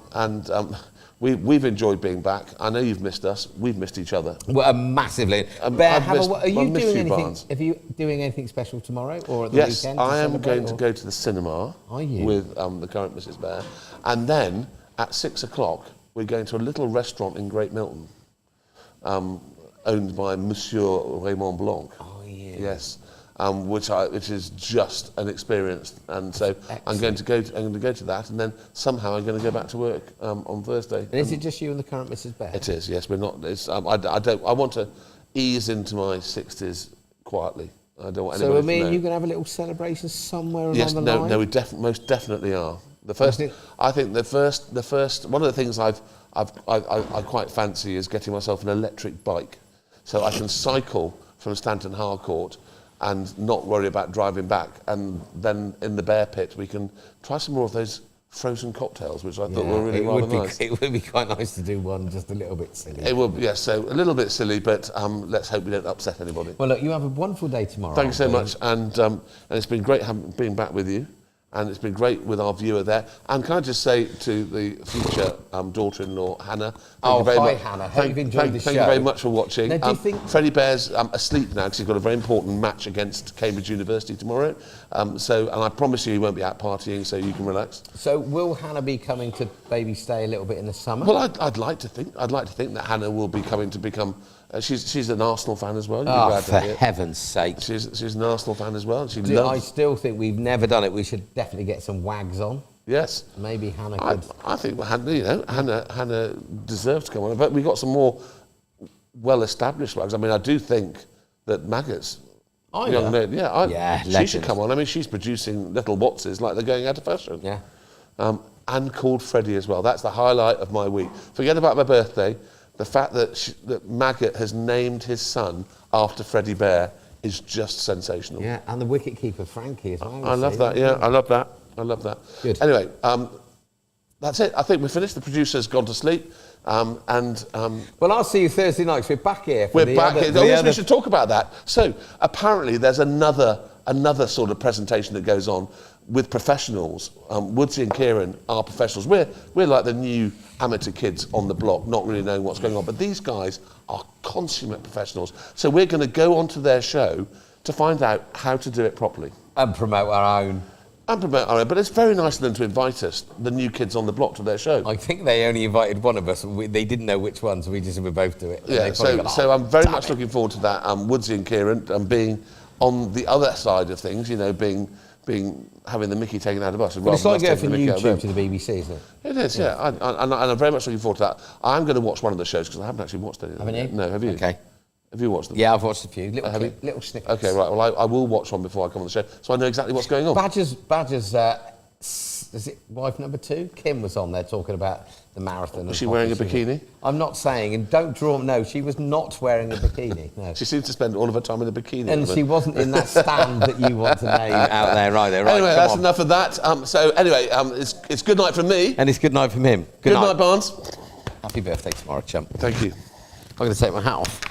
We've enjoyed being back. I know you've missed us. We've missed each other. Well, massively. Bear, I've have missed- are you I've missed doing you, anything? Barnes. Are you doing anything special tomorrow or at the Yes, weekend? I am celebrate, going to or- go to the cinema Are you? with the current Mrs. Bear. And then at 6 o'clock, we're going to a little restaurant in Great Milton, owned by Monsieur Raymond Blanc. Oh, yeah. Yes, which is just an experience. And so I'm going to go to that, and then somehow I'm going to go back to work on Thursday. And is it just you and the current Mrs. Bear? It is, yes. We're not. It's, I want to ease into my 60s quietly. I don't want So anybody are me to know. and you going to have a little celebration somewhere Yes, along the line? no, we most definitely are. The first, I think the first, one of the things I quite fancy is getting myself an electric bike, so I can cycle from Stanton Harcourt and not worry about driving back. And then in the Bear Pit, we can try some more of those frozen cocktails, which I thought were really rather nice. It would be quite nice to do one just a little bit silly. It will, yes. So a little bit silly, but let's hope we don't upset anybody. Well, look, you have a wonderful day tomorrow. Thank you so Anthony. much, and it's been great being back with you, and it's been great with our viewer there. And can I just say to the future daughter-in-law, Hannah, thank you very hi, much. Hannah. Hope you've enjoyed the Thank you show. very much for watching. Now, do you think- Freddie Bear's asleep now because he's got a very important match against Cambridge University tomorrow. And I promise you he won't be out partying, so you can relax. So will Hannah be coming to maybe stay a little bit in the summer? Well, I'd like to think that Hannah will be coming to become. She's an Arsenal fan as well. You'll be Oh, glad to for hear. heaven's sake. She's an Arsenal fan as well. She I loves. still think we've never done it. We should definitely get some wags on. Yes. Maybe Hannah could. I think Hannah deserves to come on, but we've got some more well-established wags. I mean, I do think that Maggots, Oh, young yeah. lady, Yeah, she legend. should come on. I mean, she's producing little Wattses like they're going out of fashion. Yeah. And called Freddie as well. That's the highlight of my week. Forget about my birthday. The fact that Maggot has named his son after Freddie Bear is just sensational. Yeah, and the wicket-keeper, Frankie, as well. I love that, yeah, I love that. Good. Anyway, that's it. I think we're finished. The producer's gone to sleep. Well, I'll see you Thursday night, 'cause we're back here. For we're the back. other- Oh, the yes, we other- should talk about that. So, apparently, there's another sort of presentation that goes on with professionals. Woodsy and Kieran are professionals. We're like the new amateur kids on the block, not really knowing what's going on. But these guys are consummate professionals. So we're going to go onto their show to find out how to do it properly. And promote our own. And promote our own. But it's very nice of them to invite us, the new kids on the block, to their show. I think they only invited one of us. They didn't know which one, so we just said we both do it. And Yeah, they probably so, got, so "Oh, I'm very damn much it." looking forward to that. Woodsy and Kieran being on the other side of things, having the Mickey taken out of us. Well, it's like going from from YouTube to the BBC, isn't it? It is, yeah. And I'm very much looking forward to that. I'm going to watch one of the shows because I haven't actually watched any of them. Haven't you? No, have you? Okay. Have you watched them? Yeah, I've watched a few. Have you? Little snippets. Okay, right. Well, I will watch one before I come on the show, so I know exactly what's going on. Badger's is it wife number 2? Kim was on there talking about the marathon. Was she wearing a bikini? I'm not saying, and don't draw. No, she was not wearing a bikini. No. She seems to spend all of her time in a bikini. And she wasn't in that stand that you want to name out there either. Right, Anyway, come that's on. enough of that. It's good night from me. And it's good night from him. Good night, Barnes. Happy birthday tomorrow, chump. Thank you. I'm going to take my hat off.